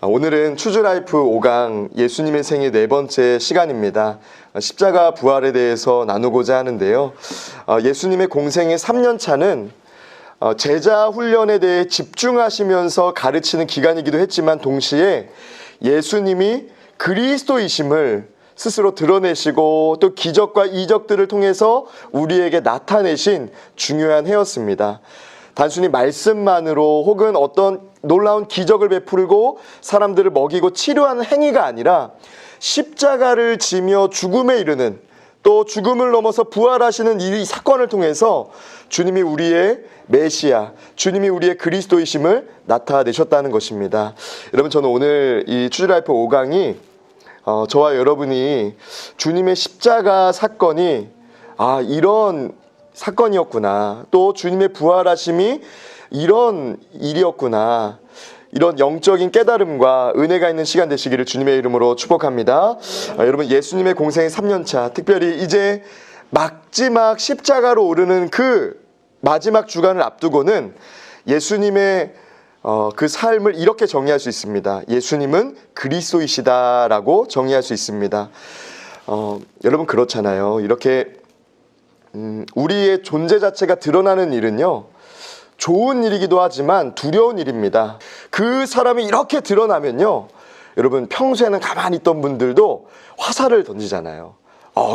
오늘은 추즈라이프 5강 예수님의 생애 네 번째 시간입니다. 십자가 부활에 대해서 나누고자 하는데요. 예수님의 공생의 3년 차는 제자 훈련에 대해 집중하시면서 가르치는 기간이기도 했지만 동시에 예수님이 그리스도이심을 스스로 드러내시고 또 기적과 이적들을 통해서 우리에게 나타내신 중요한 해였습니다. 단순히 말씀만으로 혹은 어떤 놀라운 기적을 베풀고 사람들을 먹이고 치료하는 행위가 아니라 십자가를 지며 죽음에 이르는 또 죽음을 넘어서 부활하시는 이 사건을 통해서 주님이 우리의 메시아, 주님이 우리의 그리스도이심을 나타내셨다는 것입니다. 여러분, 저는 오늘 이 추즈라이프 5강이 저와 여러분이 주님의 십자가 사건이 이런 사건이었구나, 또 주님의 부활하심이 이런 일이었구나, 이런 영적인 깨달음과 은혜가 있는 시간 되시기를 주님의 이름으로 축복합니다. 여러분, 예수님의 공생의 3년차, 특별히 이제 마지막 십자가로 오르는 그 마지막 주간을 앞두고는 예수님의 그 삶을 이렇게 정의할 수 있습니다. 예수님은 그리스도이시다라고 정의할 수 있습니다. 여러분, 그렇잖아요. 이렇게 우리의 존재 자체가 드러나는 일은요, 좋은 일이기도 하지만 두려운 일입니다. 그 사람이 이렇게 드러나면요, 여러분, 평소에는 가만히 있던 분들도 화살을 던지잖아요.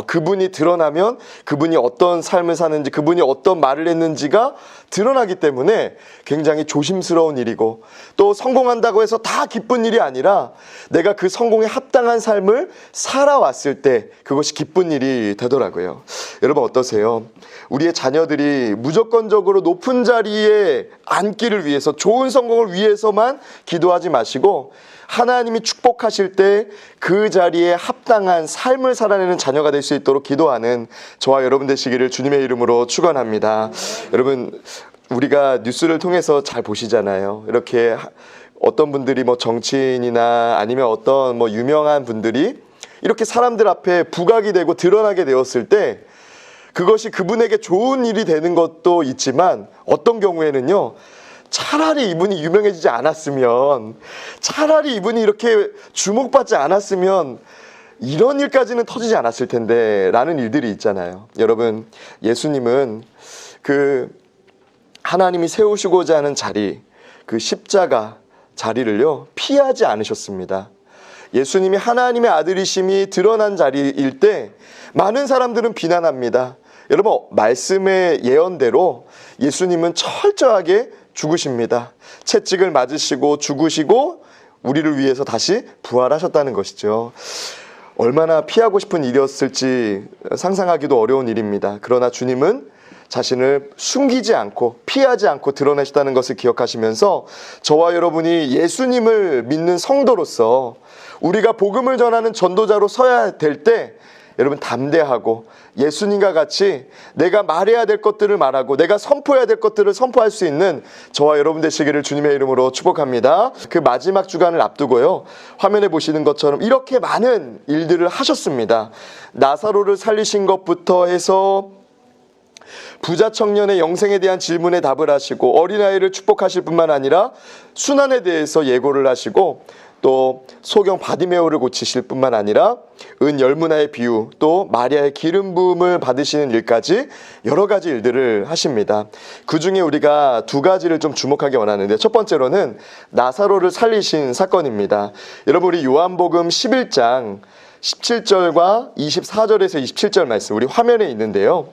그분이 드러나면 그분이 어떤 삶을 사는지, 그분이 어떤 말을 했는지가 드러나기 때문에 굉장히 조심스러운 일이고, 또 성공한다고 해서 다 기쁜 일이 아니라 내가 그 성공에 합당한 삶을 살아왔을 때 그것이 기쁜 일이 되더라고요. 여러분, 어떠세요? 우리의 자녀들이 무조건적으로 높은 자리에 앉기를 위해서, 좋은 성공을 위해서만 기도하지 마시고 하나님이 축복하실 때 그 자리에 합당한 삶을 살아내는 자녀가 될 수 있도록 기도하는 저와 여러분 되시기를 주님의 이름으로 축원합니다. 여러분, 우리가 뉴스를 통해서 잘 보시잖아요. 이렇게 어떤 분들이 정치인이나 아니면 어떤 유명한 분들이 이렇게 사람들 앞에 부각이 되고 드러나게 되었을 때 그것이 그분에게 좋은 일이 되는 것도 있지만, 어떤 경우에는요, 차라리 이분이 유명해지지 않았으면, 차라리 이분이 이렇게 주목받지 않았으면 이런 일까지는 터지지 않았을 텐데 라는 일들이 있잖아요. 여러분, 예수님은 그 하나님이 세우시고자 하는 자리, 그 십자가 자리를요, 피하지 않으셨습니다. 예수님이 하나님의 아들이심이 드러난 자리일 때 많은 사람들은 비난합니다. 여러분, 말씀의 예언대로 예수님은 철저하게 죽으십니다. 채찍을 맞으시고 죽으시고 우리를 위해서 다시 부활하셨다는 것이죠. 얼마나 피하고 싶은 일이었을지 상상하기도 어려운 일입니다. 그러나 주님은 자신을 숨기지 않고 피하지 않고 드러내셨다는 것을 기억하시면서 저와 여러분이 예수님을 믿는 성도로서 우리가 복음을 전하는 전도자로 서야 될 때 여러분, 담대하고 예수님과 같이 내가 말해야 될 것들을 말하고 내가 선포해야 될 것들을 선포할 수 있는 저와 여러분 되시기를 주님의 이름으로 축복합니다. 그 마지막 주간을 앞두고요, 화면에 보시는 것처럼 이렇게 많은 일들을 하셨습니다. 나사로를 살리신 것부터 해서 부자 청년의 영생에 대한 질문에 답을 하시고, 어린아이를 축복하실 뿐만 아니라 순환에 대해서 예고를 하시고, 또 소경 바디메오를 고치실 뿐만 아니라 은 열무나의 비유, 또 마리아의 기름 부음을 받으시는 일까지 여러 가지 일들을 하십니다. 그 중에 우리가 두 가지를 좀 주목하기 원하는데, 첫 번째로는 나사로를 살리신 사건입니다. 여러분, 우리 요한복음 11장 17절과 24절에서 27절 말씀 우리 화면에 있는데요,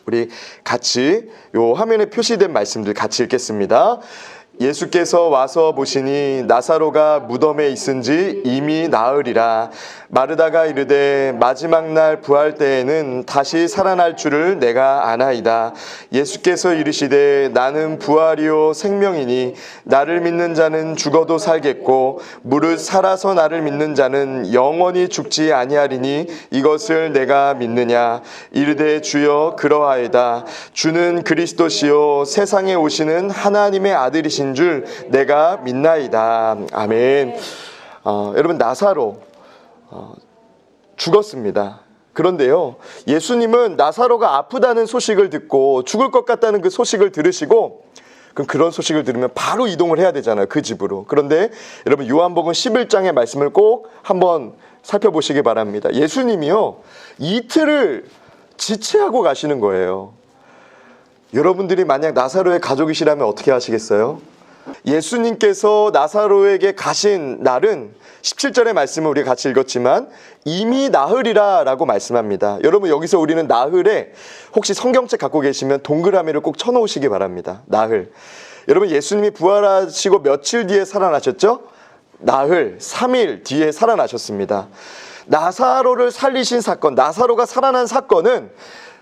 우리 같이 요 화면에 표시된 말씀들 같이 읽겠습니다. 예수께서 와서 보시니 나사로가 무덤에 있은지 이미 나으리라. 마르다가 이르되 마지막 날 부활 때에는 다시 살아날 줄을 내가 아나이다. 예수께서 이르시되 나는 부활이요 생명이니 나를 믿는 자는 죽어도 살겠고 무릇 살아서 나를 믿는 자는 영원히 죽지 아니하리니 이것을 내가 믿느냐. 이르되 주여 그러하이다. 주는 그리스도시요 세상에 오시는 하나님의 아들이신 줄 내가 믿나이다. 아멘. 여러분, 나사로 죽었습니다. 그런데요, 예수님은 나사로가 아프다는 소식을 듣고 죽을 것 같다는 그 소식을 들으시고 그럼 그런 소식을 들으면 바로 이동을 해야 되잖아요. 그 집으로. 그런데 여러분 요한복음 11장의 말씀을 꼭 한번 살펴보시기 바랍니다. 예수님이요 이틀을 지체하고 가시는 거예요. 여러분들이 만약 나사로의 가족이시라면 어떻게 하시겠어요? 예수님께서 나사로에게 가신 날은 17절의 말씀을 우리가 같이 읽었지만 이미 나흘이라 라고 말씀합니다. 여러분 여기서 우리는 나흘에 혹시 성경책 갖고 계시면 동그라미를 꼭 쳐놓으시기 바랍니다. 나흘. 여러분 예수님이 부활하시고 며칠 뒤에 살아나셨죠? 나흘, 3일 뒤에 살아나셨습니다. 나사로를 살리신 사건, 나사로가 살아난 사건은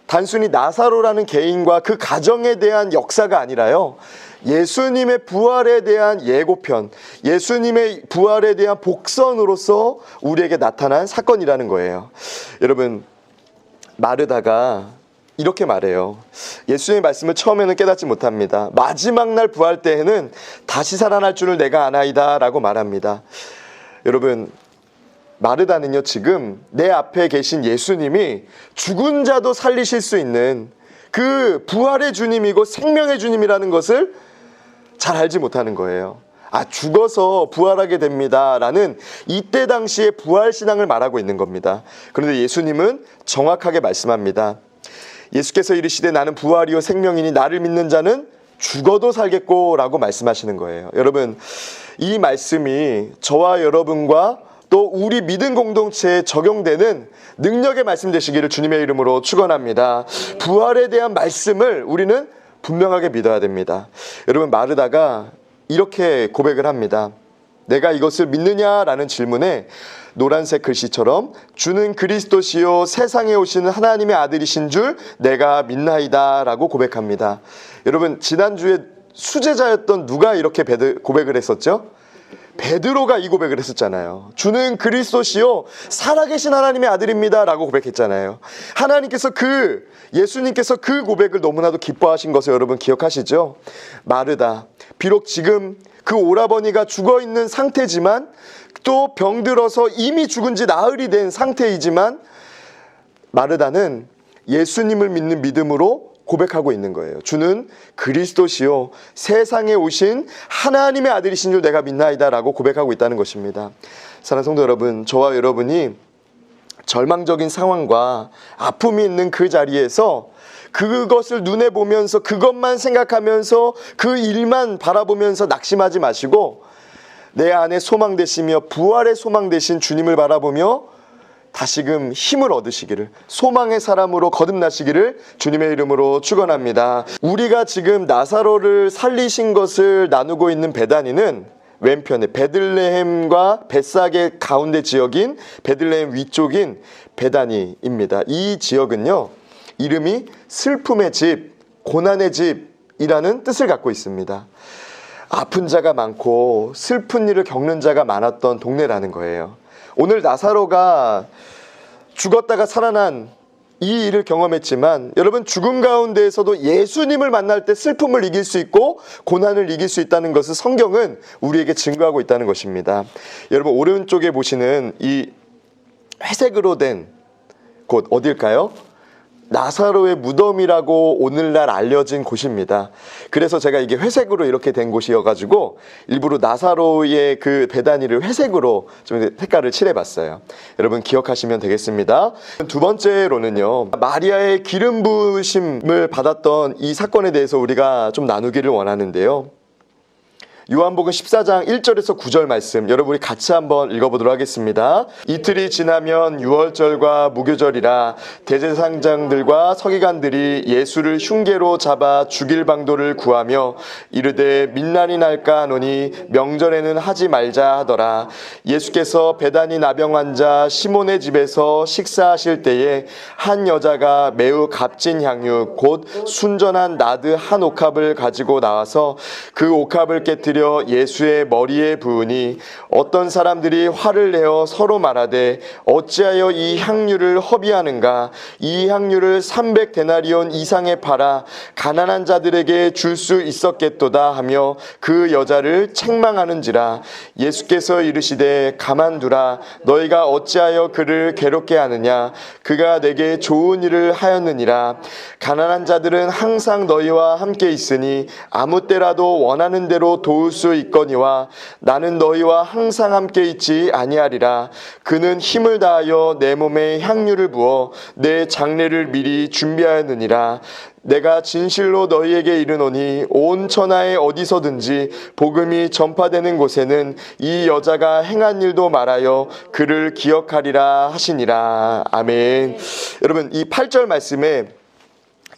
단순히 나사로라는 개인과 그 가정에 대한 역사가 아니라요. 예수님의 부활에 대한 예고편, 예수님의 부활에 대한 복선으로서 우리에게 나타난 사건이라는 거예요. 여러분, 마르다가 이렇게 말해요. 예수님의 말씀을 처음에는 깨닫지 못합니다. 마지막 날 부활 때에는 다시 살아날 줄을 내가 아나이다 라고 말합니다. 여러분, 마르다는요 지금 내 앞에 계신 예수님이 죽은 자도 살리실 수 있는 그 부활의 주님이고 생명의 주님이라는 것을 잘 알지 못하는 거예요. 죽어서 부활하게 됩니다 라는 이때 당시의 부활신앙을 말하고 있는 겁니다. 그런데 예수님은 정확하게 말씀합니다. 예수께서 이르시되 나는 부활이요 생명이니 나를 믿는 자는 죽어도 살겠고 라고 말씀하시는 거예요. 여러분 이 말씀이 저와 여러분과 또 우리 믿음 공동체에 적용되는 능력의 말씀 되시기를 주님의 이름으로 축원합니다. 부활에 대한 말씀을 우리는 분명하게 믿어야 됩니다. 여러분 마르다가 이렇게 고백을 합니다. 내가 이것을 믿느냐라는 질문에 노란색 글씨처럼 주는 그리스도시요 세상에 오시는 하나님의 아들이신 줄 내가 믿나이다 라고 고백합니다. 여러분 지난주에 수제자였던 누가 이렇게 고백을 했었죠? 베드로가 이 고백을 했었잖아요. 주는 그리스도시요 살아계신 하나님의 아들입니다 라고 고백했잖아요. 하나님께서 예수님께서 그 고백을 너무나도 기뻐하신 것을 여러분 기억하시죠? 마르다 비록 지금 그 오라버니가 죽어있는 상태지만 또 병들어서 이미 죽은 지 나흘이 된 상태이지만 마르다는 예수님을 믿는 믿음으로 고백하고 있는 거예요. 주는 그리스도시요 세상에 오신 하나님의 아들이신 줄 내가 믿나이다 라고 고백하고 있다는 것입니다. 사랑하는 성도 여러분, 저와 여러분이 절망적인 상황과 아픔이 있는 그 자리에서 그것을 눈에 보면서 그것만 생각하면서 그 일만 바라보면서 낙심하지 마시고 내 안에 소망 되시며 부활의 소망 되신 주님을 바라보며 다시금 힘을 얻으시기를 소망의 사람으로 거듭나시기를 주님의 이름으로 축원합니다. 우리가 지금 나사로를 살리신 것을 나누고 있는 베다니는 왼편에 베들레헴과 벳삭의 가운데 지역인 베들레헴 위쪽인 베다니입니다. 이 지역은요 이름이 슬픔의 집, 고난의 집이라는 뜻을 갖고 있습니다. 아픈 자가 많고 슬픈 일을 겪는 자가 많았던 동네라는 거예요. 오늘 나사로가 죽었다가 살아난 이 일을 경험했지만 여러분 죽음 가운데에서도 예수님을 만날 때 슬픔을 이길 수 있고 고난을 이길 수 있다는 것을 성경은 우리에게 증거하고 있다는 것입니다. 여러분 오른쪽에 보시는 이 회색으로 된 곳 어딜까요? 나사로의 무덤이라고 오늘날 알려진 곳입니다. 그래서 제가 이게 회색으로 이렇게 된 곳이어가지고 일부러 나사로의 그 베다니를 회색으로 좀 색깔을 칠해봤어요. 여러분 기억하시면 되겠습니다. 두 번째로는요, 마리아의 기름 부으심을 받았던 이 사건에 대해서 우리가 좀 나누기를 원하는데요. 요한복음 14장 1절에서 9절 말씀 여러분이 같이 한번 읽어보도록 하겠습니다. 이틀이 지나면 유월절과 무교절이라 대제사장들과 서기관들이 예수를 흉계로 잡아 죽일 방도를 구하며 이르되 민난이 날까 하노니 명절에는 하지 말자 하더라. 예수께서 베다니 나병 환자 시몬의 집에서 식사하실 때에 한 여자가 매우 값진 향유 곧 순전한 나드 한 옥합을 가지고 나와서 그 옥합을 깨뜨려 엎드려 예수의 머리에 부으니 어떤 사람들이 화를 내어 서로 말하되 어찌하여 이 향유를 허비하는가? 이 향유를 300데나리온 이상에 팔아 가난한 자들에게 줄 수 있었겠도다 하며 그 여자를 책망하는지라. 예수께서 이르시되 가만두라. 너희가 어찌하여 그를 괴롭게 하느냐? 그가 내게 좋은 일을 하였느니라. 가난한 자들은 항상 너희와 함께 있으니 아무 때라도 원하는 대로 도울 수 있거니와 나는 너희와 항상 함께 있지 아니하리라. 그는 힘을 다하여 내 몸에 향유를 부어 내 장례를 미리 준비하였느니라. 내가 진실로 너희에게 이르노니 온 천하에 어디서든지 복음이 전파되는 곳에는 이 여자가 행한 일도 말하여 그를 기억하리라 하시니라. 아멘. 여러분, 이 8절 말씀에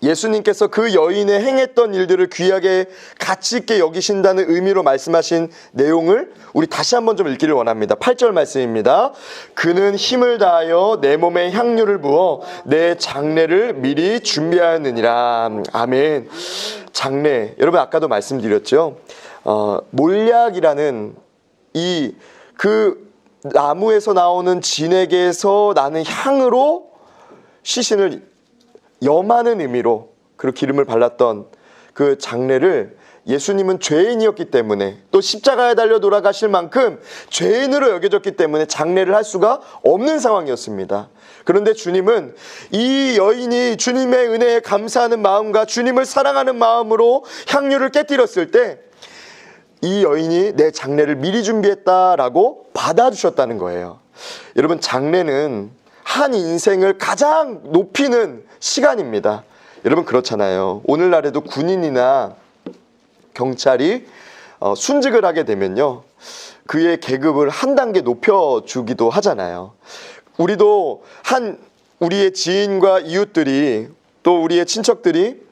예수님께서 그 여인의 행했던 일들을 귀하게 가치 있게 여기신다는 의미로 말씀하신 내용을 우리 다시 한번 좀 읽기를 원합니다. 8절 말씀입니다. 그는 힘을 다하여 내 몸에 향유를 부어 내 장례를 미리 준비하였느니라. 아멘. 장례, 여러분 아까도 말씀드렸죠. 몰약이라는 그 나무에서 나오는 진액에서 나는 향으로 시신을 염하는 의미로 그 기름을 발랐던 그 장례를 예수님은 죄인이었기 때문에 또 십자가에 달려 돌아가실 만큼 죄인으로 여겨졌기 때문에 장례를 할 수가 없는 상황이었습니다. 그런데 주님은 이 여인이 주님의 은혜에 감사하는 마음과 주님을 사랑하는 마음으로 향유를 깨뜨렸을 때 이 여인이 내 장례를 미리 준비했다라고 받아주셨다는 거예요. 여러분, 장례는 한 인생을 가장 높이는 시간입니다. 여러분 그렇잖아요. 오늘날에도 군인이나 경찰이 순직을 하게 되면요, 그의 계급을 한 단계 높여주기도 하잖아요. 우리도 우리의 지인과 이웃들이 또 우리의 친척들이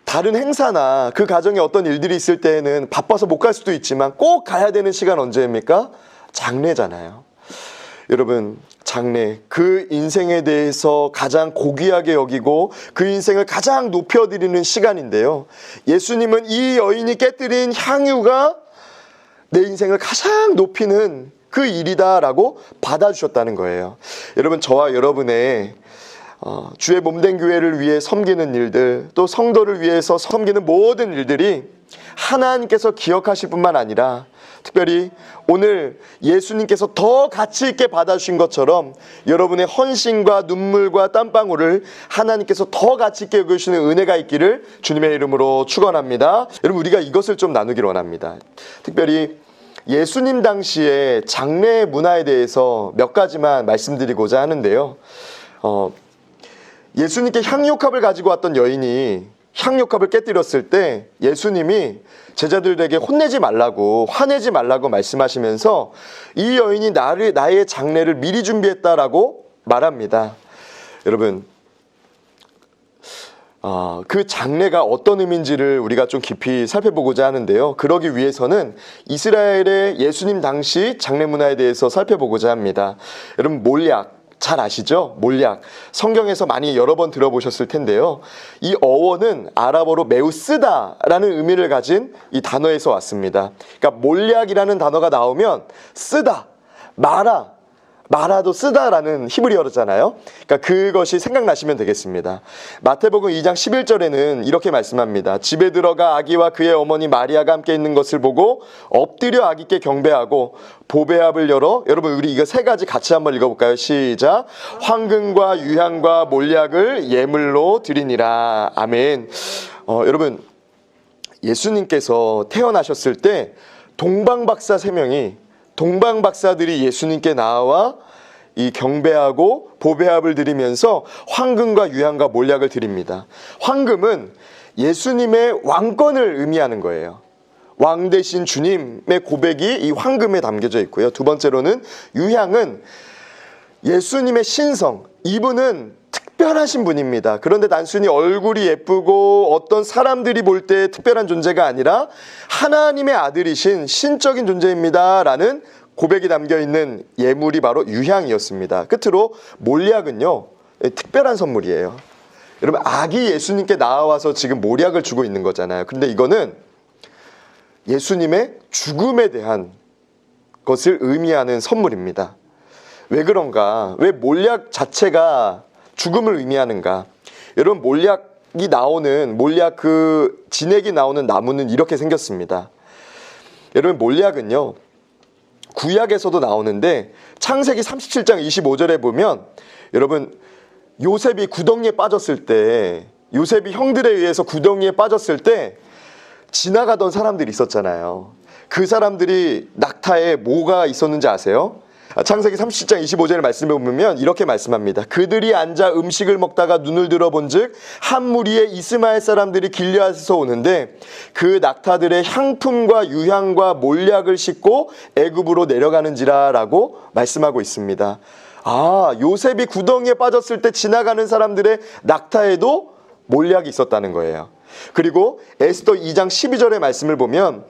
다른 행사나 그 가정에 어떤 일들이 있을 때에는 바빠서 못 갈 수도 있지만 꼭 가야 되는 시간 언제입니까? 장례잖아요. 여러분, 장례, 그 인생에 대해서 가장 고귀하게 여기고 그 인생을 가장 높여드리는 시간인데요, 예수님은 이 여인이 깨뜨린 향유가 내 인생을 가장 높이는 그 일이다라고 받아주셨다는 거예요. 여러분, 저와 여러분의 주의 몸된 교회를 위해 섬기는 일들, 또 성도를 위해서 섬기는 모든 일들이 하나님께서 기억하실 뿐만 아니라 특별히 오늘 예수님께서 더 가치 있게 받아주신 것처럼 여러분의 헌신과 눈물과 땀방울을 하나님께서 더 가치 있게 여겨주시는 은혜가 있기를 주님의 이름으로 축원합니다. 여러분, 우리가 이것을 좀 나누기를 원합니다. 특별히 예수님 당시의 장례 문화에 대해서 몇 가지만 말씀드리고자 하는데요, 예수님께 향유컵을 가지고 왔던 여인이 향유컵을 깨뜨렸을 때 예수님이 제자들에게 혼내지 말라고, 화내지 말라고 말씀하시면서 이 여인이 나의 장례를 미리 준비했다라고 말합니다. 여러분, 그 장례가 어떤 의미인지를 우리가 좀 깊이 살펴보고자 하는데요, 그러기 위해서는 이스라엘의 예수님 당시 장례 문화에 대해서 살펴보고자 합니다. 여러분, 몰약 잘 아시죠? 몰약. 성경에서 많이 여러 번 들어보셨을 텐데요, 이 어원은 아랍어로 매우 쓰다라는 의미를 가진 이 단어에서 왔습니다. 그러니까 몰약이라는 단어가 나오면 쓰다, 마라도 쓰다라는 히브리어잖아요. 그러니까 그것이 생각나시면 되겠습니다. 마태복음 2장 11절에는 이렇게 말씀합니다. 집에 들어가 아기와 그의 어머니 마리아가 함께 있는 것을 보고 엎드려 아기께 경배하고 보배압을 열어, 여러분 우리 이거 세 가지 같이 한번 읽어볼까요? 시작. 황금과 유향과 몰약을 예물로 드리니라. 아멘. 여러분, 예수님께서 태어나셨을 때 동방박사 3명이, 동방박사들이 예수님께 나와 이 경배하고 보배압을 드리면서 황금과 유향과 몰약을 드립니다. 황금은 예수님의 왕권을 의미하는 거예요. 왕 대신 주님의 고백이 이 황금에 담겨져 있고요. 두 번째로는 유향은 예수님의 신성, 이분은 특별하신 분입니다. 그런데 단순히 얼굴이 예쁘고 어떤 사람들이 볼 때 특별한 존재가 아니라 하나님의 아들이신 신적인 존재입니다 라는 고백이 담겨있는 예물이 바로 유향이었습니다. 끝으로 몰약은요, 특별한 선물이에요. 여러분, 아기 예수님께 나와서 지금 몰약을 주고 있는 거잖아요. 근데 이거는 예수님의 죽음에 대한 것을 의미하는 선물입니다. 왜 그런가? 왜 몰약 자체가 죽음을 의미하는가? 여러분, 몰약 그 진액이 나오는 나무는 이렇게 생겼습니다. 여러분, 몰약은요, 구약에서도 나오는데 창세기 37장 25절에 보면, 여러분, 요셉이 구덩이에 빠졌을 때, 요셉이 형들에 의해서 구덩이에 빠졌을 때 지나가던 사람들이 있었잖아요. 그 사람들이 낙타에 뭐가 있었는지 아세요? 창세기 37장 25절의 말씀을 보면 이렇게 말씀합니다. 그들이 앉아 음식을 먹다가 눈을 들어본 즉 한 무리의 이스마엘 사람들이 길르앗에서 오는데 그 낙타들의 향품과 유향과 몰약을 싣고 애굽으로 내려가는지라 라고 말씀하고 있습니다. 요셉이 구덩이에 빠졌을 때 지나가는 사람들의 낙타에도 몰약이 있었다는 거예요. 그리고 에스더 2장 12절의 말씀을 보면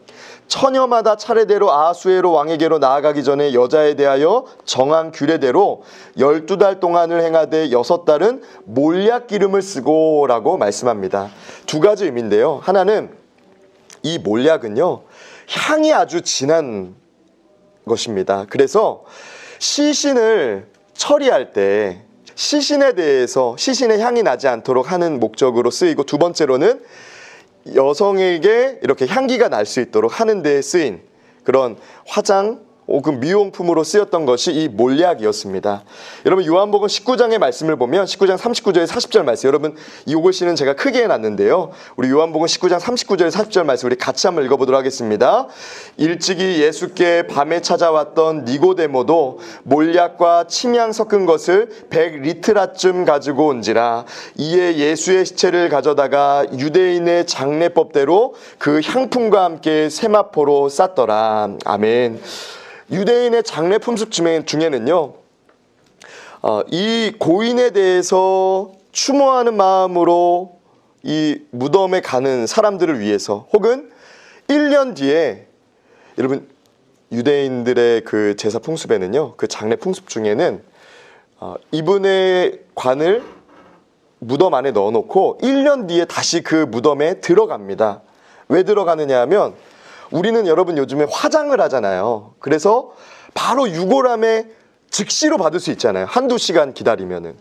처녀마다 차례대로 아하수에로 왕에게로 나아가기 전에 여자에 대하여 정한 규례대로 12달 동안을 행하되 6달은 몰약 기름을 쓰고 라고 말씀합니다. 두 가지 의미인데요. 하나는 이 몰약은요, 향이 아주 진한 것입니다. 그래서 시신을 처리할 때 시신에 대해서 시신의 향이 나지 않도록 하는 목적으로 쓰이고, 두 번째로는 여성에게 이렇게 향기가 날 수 있도록 하는 데 쓰인 그런 화장 혹은 미용품으로 쓰였던 것이 이 몰약이었습니다. 여러분, 요한복음 19장의 말씀을 보면 19장 39절에 40절 말씀, 여러분 이것은 제가 크게 해놨는데요, 우리 요한복음 19장 39절에 40절 말씀 우리 같이 한번 읽어보도록 하겠습니다. 일찍이 예수께 밤에 찾아왔던 니고데모도 몰약과 침향 섞은 것을 100리트라쯤 가지고 온지라. 이에 예수의 시체를 가져다가 유대인의 장례법대로 그 향품과 함께 세마포로 쌌더라. 아멘. 유대인의 장례 풍습 중에는요, 이 고인에 대해서 추모하는 마음으로 이 무덤에 가는 사람들을 위해서, 혹은 1년 뒤에, 여러분 유대인들의 그 제사 풍습에는요, 그 장례 풍습 중에는 이분의 관을 무덤 안에 넣어놓고 1년 뒤에 다시 그 무덤에 들어갑니다. 왜 들어가느냐 하면, 우리는 여러분 요즘에 화장을 하잖아요. 그래서 바로 유골함에 즉시로 받을 수 있잖아요. 한두 시간 기다리면은.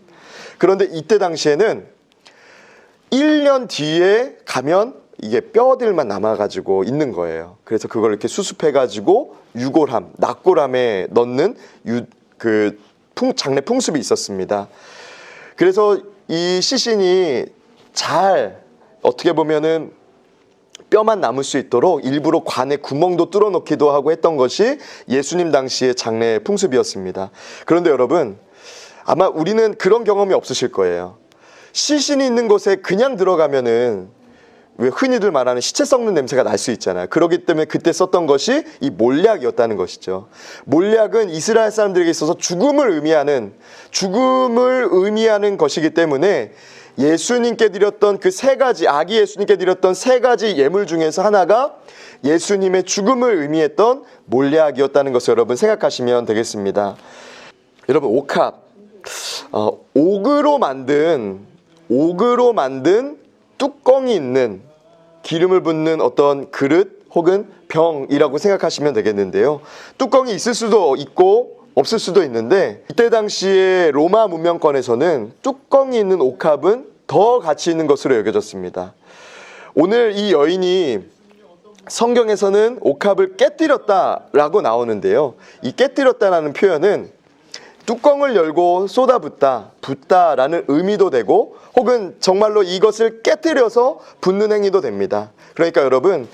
그런데 이때 당시에는 1년 뒤에 가면 이게 뼈들만 남아가지고 있는 거예요. 그래서 그걸 이렇게 수습해가지고 유골함, 낙골함에 넣는 장례 풍습이 있었습니다. 그래서 이 시신이 잘, 어떻게 보면은 뼈만 남을 수 있도록 일부러 관에 구멍도 뚫어놓기도 하고 했던 것이 예수님 당시의 장례 풍습이었습니다. 그런데 여러분, 아마 우리는 그런 경험이 없으실 거예요. 시신이 있는 곳에 그냥 들어가면은 왜 흔히들 말하는 시체 썩는 냄새가 날 수 있잖아요. 그렇기 때문에 그때 썼던 것이 이 몰약이었다는 것이죠. 몰약은 이스라엘 사람들에게 있어서 죽음을 의미하는 것이기 때문에 예수님께 드렸던 그 세 가지, 아기 예수님께 드렸던 세 가지 예물 중에서 하나가 예수님의 죽음을 의미했던 몰약이었다는 것을 여러분 생각하시면 되겠습니다. 여러분, 옥합, 옥으로 만든 뚜껑이 있는 기름을 붓는 어떤 그릇 혹은 병이라고 생각하시면 되겠는데요. 뚜껑이 있을 수도 있고 없을 수도 있는데, 이때 당시에 로마 문명권에서는 뚜껑이 있는 옥합은 더 가치 있는 것으로 여겨졌습니다. 오늘 이 여인이 성경에서는 옥합을 깨뜨렸다라고 나오는데요, 이 깨뜨렸다라는 표현은 뚜껑을 열고 붓다라는 의미도 되고, 혹은 정말로 이것을 깨뜨려서 붓는 행위도 됩니다. 그러니까 여러분,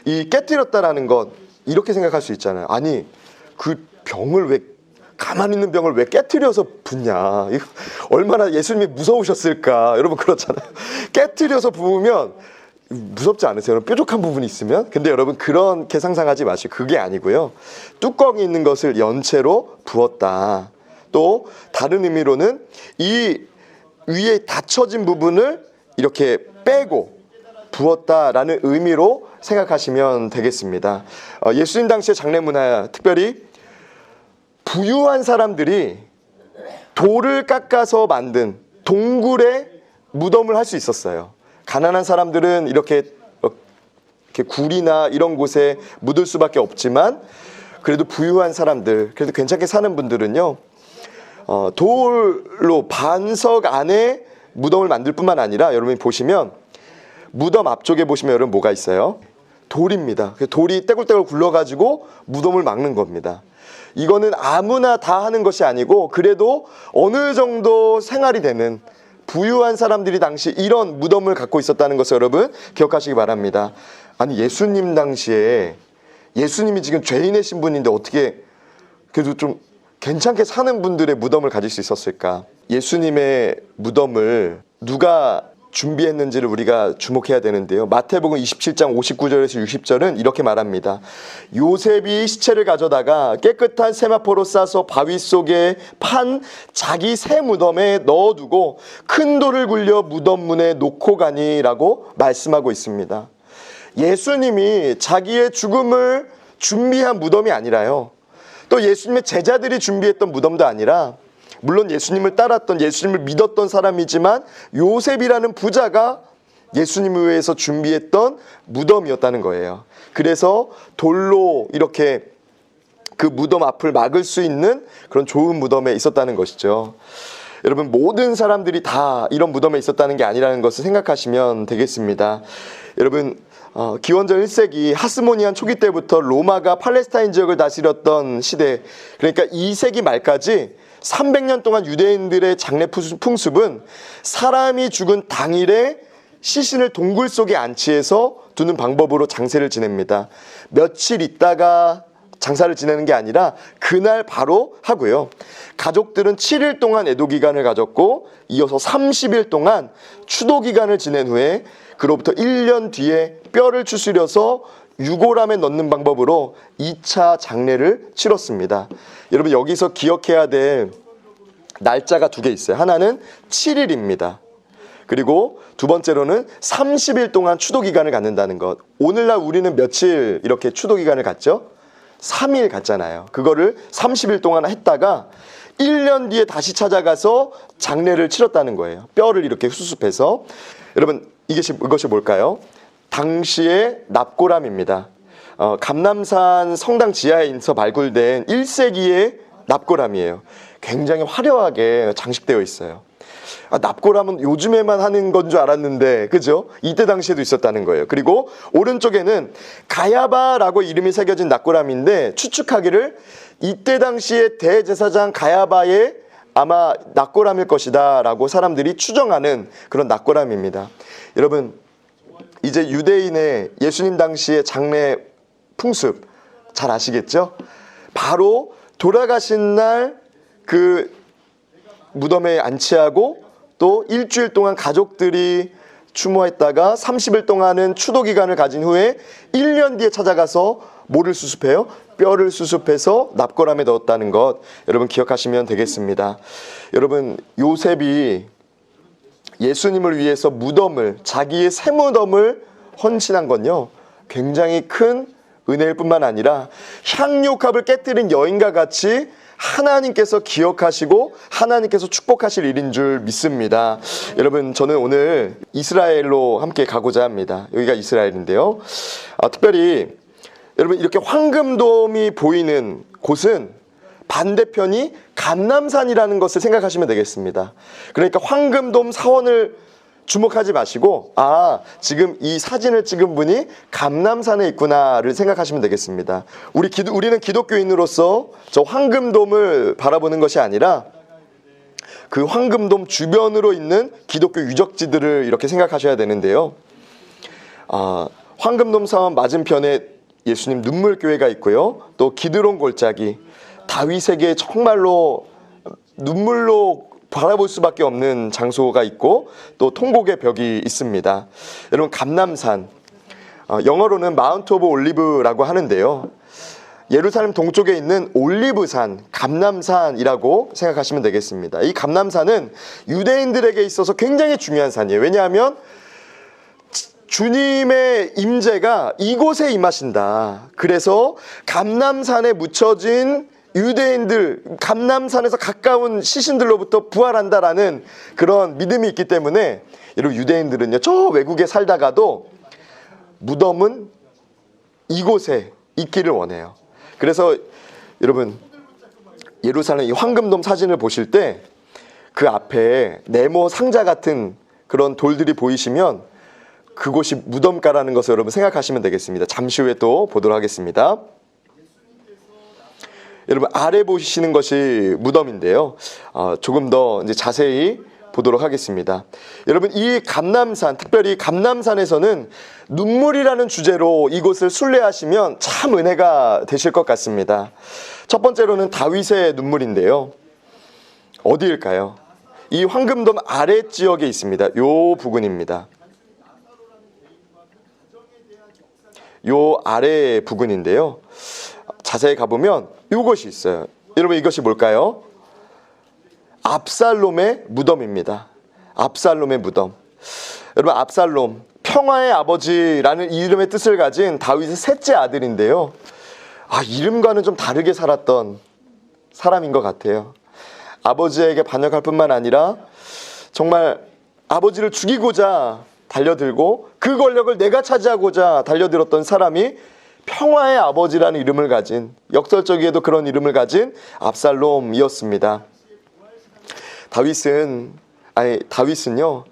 이 깨뜨렸다라는 것, 이렇게 생각할 수 있잖아요. 아니, 그 병을 가만히 있는 병을 왜 깨트려서 붓냐. 얼마나 예수님이 무서우셨을까. 여러분 그렇잖아요. 깨트려서 부으면 무섭지 않으세요? 여러분, 뾰족한 부분이 있으면? 근데 여러분 그렇게 상상하지 마시고, 그게 아니고요. 뚜껑이 있는 것을 연체로 부었다. 또 다른 의미로는 이 위에 닫혀진 부분을 이렇게 빼고 부었다라는 의미로 생각하시면 되겠습니다. 예수님 당시의 장례 문화, 특별히 부유한 사람들이 돌을 깎아서 만든 동굴에 무덤을 할 수 있었어요. 가난한 사람들은 이렇게 이렇게 굴이나 이런 곳에 묻을 수밖에 없지만 그래도 부유한 사람들, 그래도 괜찮게 사는 분들은요, 돌로 반석 안에 무덤을 만들 뿐만 아니라 여러분이 보시면 무덤 앞쪽에 보시면 여러분 뭐가 있어요? 돌입니다. 돌이 떼굴떼굴 굴러가지고 무덤을 막는 겁니다. 이거는 아무나 다 하는 것이 아니고 그래도 어느 정도 생활이 되는 부유한 사람들이 당시 이런 무덤을 갖고 있었다는 것을 여러분 기억하시기 바랍니다. 아니 예수님 당시에 예수님이 지금 죄인의 신분인데 어떻게 그래도 좀 괜찮게 사는 분들의 무덤을 가질 수 있었을까? 예수님의 무덤을 누가 준비했는지를 우리가 주목해야 되는데요. 마태복음 27장 59절에서 60절은 이렇게 말합니다. 요셉이 시체를 가져다가 깨끗한 세마포로 싸서 바위 속에 판 자기 새 무덤에 넣어두고 큰 돌을 굴려 무덤 문에 놓고 가니라고 말씀하고 있습니다. 예수님이 자기의 죽음을 준비한 무덤이 아니라요. 또 예수님의 제자들이 준비했던 무덤도 아니라 물론 예수님을 따랐던 예수님을 믿었던 사람이지만 요셉이라는 부자가 예수님을 위해서 준비했던 무덤이었다는 거예요. 그래서 돌로 이렇게 그 무덤 앞을 막을 수 있는 그런 좋은 무덤에 있었다는 것이죠. 여러분 모든 사람들이 다 이런 무덤에 있었다는 게 아니라는 것을 생각하시면 되겠습니다. 여러분 기원전 1세기 하스모니안 초기 때부터 로마가 팔레스타인 지역을 다스렸던 시대, 그러니까 2세기 말까지 300년 동안 유대인들의 장례 풍습은 사람이 죽은 당일에 시신을 동굴 속에 안치해서 두는 방법으로 장세를 지냅니다. 며칠 있다가 장사를 지내는 게 아니라 그날 바로 하고요. 가족들은 7일 동안 애도 기간을 가졌고 이어서 30일 동안 추도 기간을 지낸 후에 그로부터 1년 뒤에 뼈를 추스려서 유골함에 넣는 방법으로 2차 장례를 치렀습니다. 여러분 여기서 기억해야 될 날짜가 두 개 있어요. 하나는 7일입니다. 그리고 두 번째로는 30일 동안 추도 기간을 갖는다는 것. 오늘날 우리는 며칠 이렇게 추도 기간을 갖죠? 3일 갖잖아요. 그거를 30일 동안 했다가 1년 뒤에 다시 찾아가서 장례를 치렀다는 거예요. 뼈를 이렇게 수습해서. 여러분 이것이 뭘까요? 당시의 납골함입니다. 감남산 성당 지하에서 발굴된 1세기의 납골함이에요. 굉장히 화려하게 장식되어 있어요. 납골함은 요즘에만 하는 건 줄 알았는데 그죠? 이때 당시에도 있었다는 거예요. 그리고 오른쪽에는 가야바라고 이름이 새겨진 납골함인데 추측하기를 이때 당시에 대제사장 가야바의 아마 납골함일 것이다 라고 사람들이 추정하는 그런 납골함입니다. 여러분 이제 유대인의 예수님 당시의 장례 풍습 잘 아시겠죠? 바로 돌아가신 날 그 무덤에 안치하고 또 일주일 동안 가족들이 추모했다가 30일 동안은 추도 기간을 가진 후에 1년 뒤에 찾아가서 뭐를 수습해요? 뼈를 수습해서 납골함에 넣었다는 것 여러분 기억하시면 되겠습니다. 여러분 요셉이 예수님을 위해서 무덤을 자기의 새 무덤을 헌신한 건요 굉장히 큰 은혜일 뿐만 아니라 향유값을 깨뜨린 여인과 같이 하나님께서 기억하시고 하나님께서 축복하실 일인 줄 믿습니다. 여러분 저는 오늘 이스라엘로 함께 가고자 합니다. 여기가 이스라엘인데요. 특별히 여러분 이렇게 황금돔이 보이는 곳은 반대편이 감람산이라는 것을 생각하시면 되겠습니다. 그러니까 황금돔 사원을 주목하지 마시고 지금 이 사진을 찍은 분이 감람산에 있구나를 생각하시면 되겠습니다. 우리는 기독교인으로서 저 황금돔을 바라보는 것이 아니라 그 황금돔 주변으로 있는 기독교 유적지들을 이렇게 생각하셔야 되는데요. 황금돔 사원 맞은편에 예수님 눈물교회가 있고요. 또 기드론 골짜기, 다윗에게 정말로 눈물로 바라볼 수밖에 없는 장소가 있고 또 통곡의 벽이 있습니다. 여러분 감람산 영어로는 마운트 오브 올리브라고 하는데요. 예루살렘 동쪽에 있는 올리브산, 감람산이라고 생각하시면 되겠습니다. 이 감람산은 유대인들에게 있어서 굉장히 중요한 산이에요. 왜냐하면 주님의 임재가 이곳에 임하신다. 그래서 감람산에 묻혀진 유대인들, 감람산에서 가까운 시신들로부터 부활한다라는 그런 믿음이 있기 때문에 여러분 유대인들은요 저 외국에 살다가도 무덤은 이곳에 있기를 원해요. 그래서 여러분 예루살렘 이 황금돔 사진을 보실 때 그 앞에 네모 상자 같은 그런 돌들이 보이시면 그곳이 무덤가라는 것을 여러분 생각하시면 되겠습니다. 잠시 후에 또 보도록 하겠습니다. 여러분 아래 보시는 것이 무덤인데요. 조금 더 이제 자세히 보도록 하겠습니다. 여러분 이 감람산, 특별히 감람산에서는 눈물이라는 주제로 이곳을 순례하시면 참 은혜가 되실 것 같습니다. 첫 번째로는 다윗의 눈물인데요. 어디일까요? 이 황금돔 아래 지역에 있습니다. 요 부근입니다. 요 아래 부근인데요. 자세히 가보면 이것이 있어요. 여러분 이것이 뭘까요? 압살롬의 무덤입니다. 압살롬의 무덤. 여러분 압살롬 평화의 아버지라는 이름의 뜻을 가진 다윗의 셋째 아들인데요. 이름과는 좀 다르게 살았던 사람인 것 같아요. 아버지에게 반역할 뿐만 아니라 정말 아버지를 죽이고자 달려들고 그 권력을 내가 차지하고자 달려들었던 사람이 평화의 아버지라는 이름을 가진, 역설적이게도 그런 이름을 가진 압살롬이었습니다. 다윗은요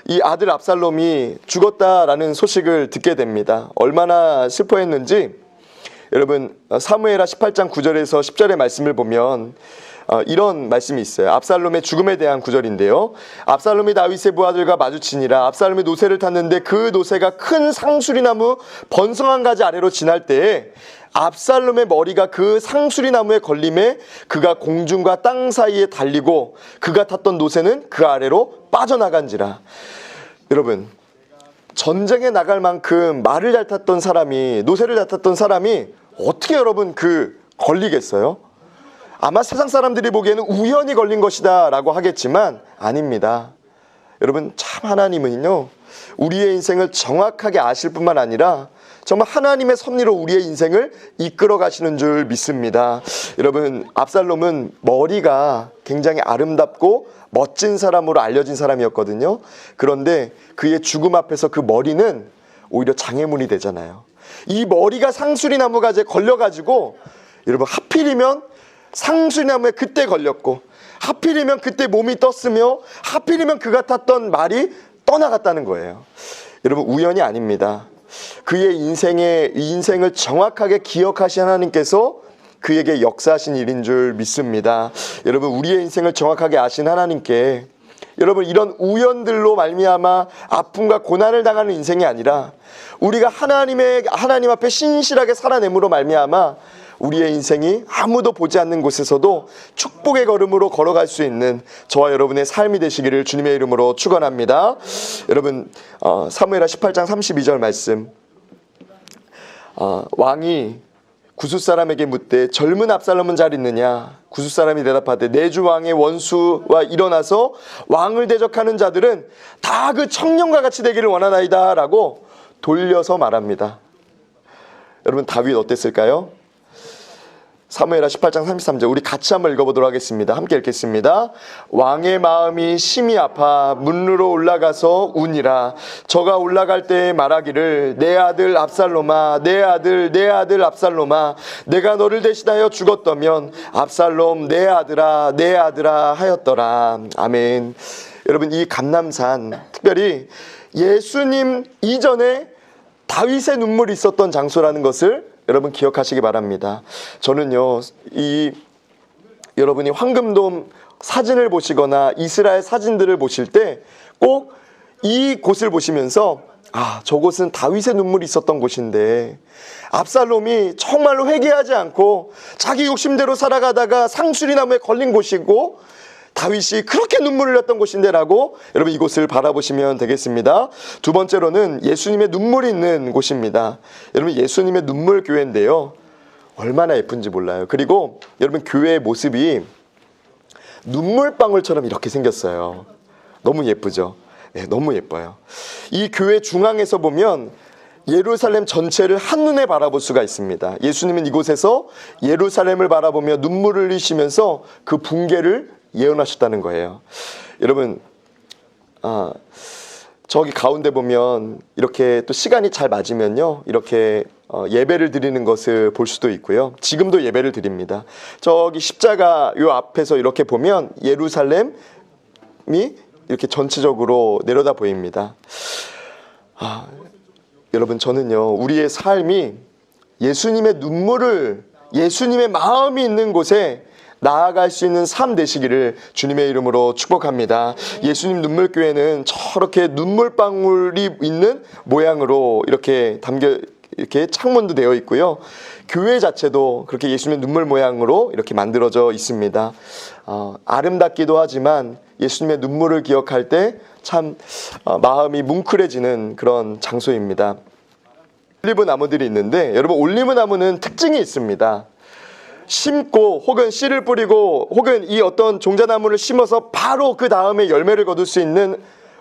이 아들 압살롬이 죽었다라는 소식을 듣게 됩니다. 얼마나 슬퍼했는지 여러분 사무엘하 18장 9절에서 10절의 말씀을 보면 이런 말씀이 있어요. 압살롬의 죽음에 대한 구절인데요. 압살롬이 다윗의 부하들과 마주치니라. 압살롬이 노새를 탔는데 그 노새가 큰 상수리나무 번성한 가지 아래로 지날 때에 압살롬의 머리가 그 상수리나무에 걸림에 그가 공중과 땅 사이에 달리고 그가 탔던 노새는 그 아래로 빠져나간지라. 여러분 전쟁에 나갈 만큼 말을 잘 탔던 사람이, 노새를 잘 탔던 사람이 어떻게 여러분 걸리겠어요? 아마 세상 사람들이 보기에는 우연히 걸린 것이다 라고 하겠지만 아닙니다. 여러분 참 하나님은요 우리의 인생을 정확하게 아실 뿐만 아니라 정말 하나님의 섭리로 우리의 인생을 이끌어 가시는 줄 믿습니다. 여러분 압살롬은 머리가 굉장히 아름답고 멋진 사람으로 알려진 사람이었거든요. 그런데 그의 죽음 앞에서 그 머리는 오히려 장애물이 되잖아요. 이 머리가 상수리나무 가지에 걸려가지고 여러분 하필이면 상수리나무에 그때 걸렸고 하필이면 그때 몸이 떴으며 하필이면 그가 탔던 말이 떠나갔다는 거예요. 여러분 우연이 아닙니다. 그의 인생을 정확하게 기억하신 하나님께서 그에게 역사하신 일인 줄 믿습니다. 여러분 우리의 인생을 정확하게 아신 하나님께 여러분 이런 우연들로 말미암아 아픔과 고난을 당하는 인생이 아니라 우리가 하나님 앞에 신실하게 살아냄으로 말미암아 우리의 인생이 아무도 보지 않는 곳에서도 축복의 걸음으로 걸어갈 수 있는 저와 여러분의 삶이 되시기를 주님의 이름으로 축원합니다. 여러분 사무엘하 18장 32절 말씀, 왕이 구숫사람에게 묻되 젊은 압살롬은 잘 있느냐? 구숫사람이 대답하되 내 주 왕의 원수와 일어나서 왕을 대적하는 자들은 다 그 청년과 같이 되기를 원하나이다 라고 돌려서 말합니다. 여러분 다윗 어땠을까요? 사무엘하 18장 33절 우리 같이 한번 읽어보도록 하겠습니다. 함께 읽겠습니다. 왕의 마음이 심히 아파 문으로 올라가서 우니라. 저가 올라갈 때에 말하기를 내 아들 압살롬아 내 아들 압살롬아 내가 너를 대신하여 죽었다면 압살롬 내 아들아 하였더라. 아멘. 여러분 이 감람산 특별히 예수님 이전에 다윗의 눈물이 있었던 장소라는 것을 여러분 기억하시기 바랍니다. 저는요 여러분이 황금돔 사진을 보시거나 이스라엘 사진들을 보실 때 꼭 이 곳을 보시면서 저곳은 다윗의 눈물이 있었던 곳인데 압살롬이 정말로 회개하지 않고 자기 욕심대로 살아가다가 상수리나무에 걸린 곳이고 다윗이 그렇게 눈물을 흘렸던 곳인데 라고 여러분 이곳을 바라보시면 되겠습니다. 두 번째로는 예수님의 눈물이 있는 곳입니다. 여러분 예수님의 눈물 교회인데요 얼마나 예쁜지 몰라요. 그리고 여러분 교회의 모습이 눈물방울처럼 이렇게 생겼어요. 너무 예쁘죠? 네, 너무 예뻐요. 이 교회 중앙에서 보면 예루살렘 전체를 한눈에 바라볼 수가 있습니다. 예수님은 이곳에서 예루살렘을 바라보며 눈물을 흘리시면서 그 붕괴를 예언하셨다는 거예요. 여러분 저기 가운데 보면 이렇게 또 시간이 잘 맞으면요, 이렇게 예배를 드리는 것을 볼 수도 있고요. 지금도 예배를 드립니다. 저기 십자가 요 앞에서 이렇게 보면 예루살렘이 이렇게 전체적으로 내려다 보입니다. 여러분, 저는요, 우리의 삶이 예수님의 눈물을, 예수님의 마음이 있는 곳에 나아갈 수 있는 삶 되시기를 주님의 이름으로 축복합니다. 예수님 눈물교회는 저렇게 눈물방울이 있는 모양으로 이렇게 이렇게 창문도 되어 있고요. 교회 자체도 그렇게 예수님의 눈물 모양으로 이렇게 만들어져 있습니다. 아름답기도 하지만 예수님의 눈물을 기억할 때 참 마음이 뭉클해지는 그런 장소입니다. 올리브 나무들이 있는데, 여러분, 올리브 나무는 특징이 있습니다. 심고 혹은 씨를 뿌리고 혹은 이 어떤 종자나무를 심어서 바로 그 다음에 열매를 거둘 수 있는,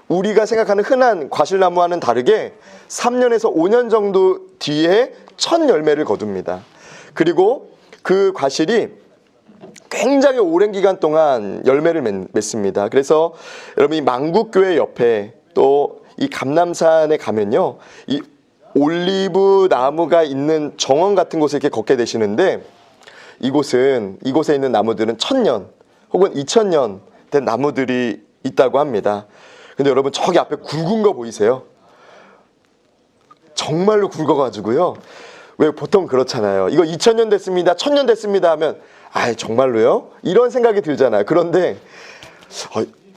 우리가 생각하는 흔한 과실나무와는 다르게 3년에서 5년 정도 뒤에 첫 열매를 거둡니다. 그리고 그 과실이 굉장히 오랜 기간 동안 열매를 맺습니다. 그래서 여러분, 이 만국교회 옆에 또 이 감람산에 가면요, 이 올리브 나무가 있는 정원 같은 곳에 이렇게 걷게 되시는데, 이곳에 있는 나무들은 1000년 혹은 2000년 된 나무들이 있다고 합니다. 근데 여러분, 저기 앞에 굵은 거 보이세요? 정말로 굵어가지고요. 왜 보통 그렇잖아요. 이거 2000년 됐습니다, 1000년 됐습니다 하면, 정말로요? 이런 생각이 들잖아요. 그런데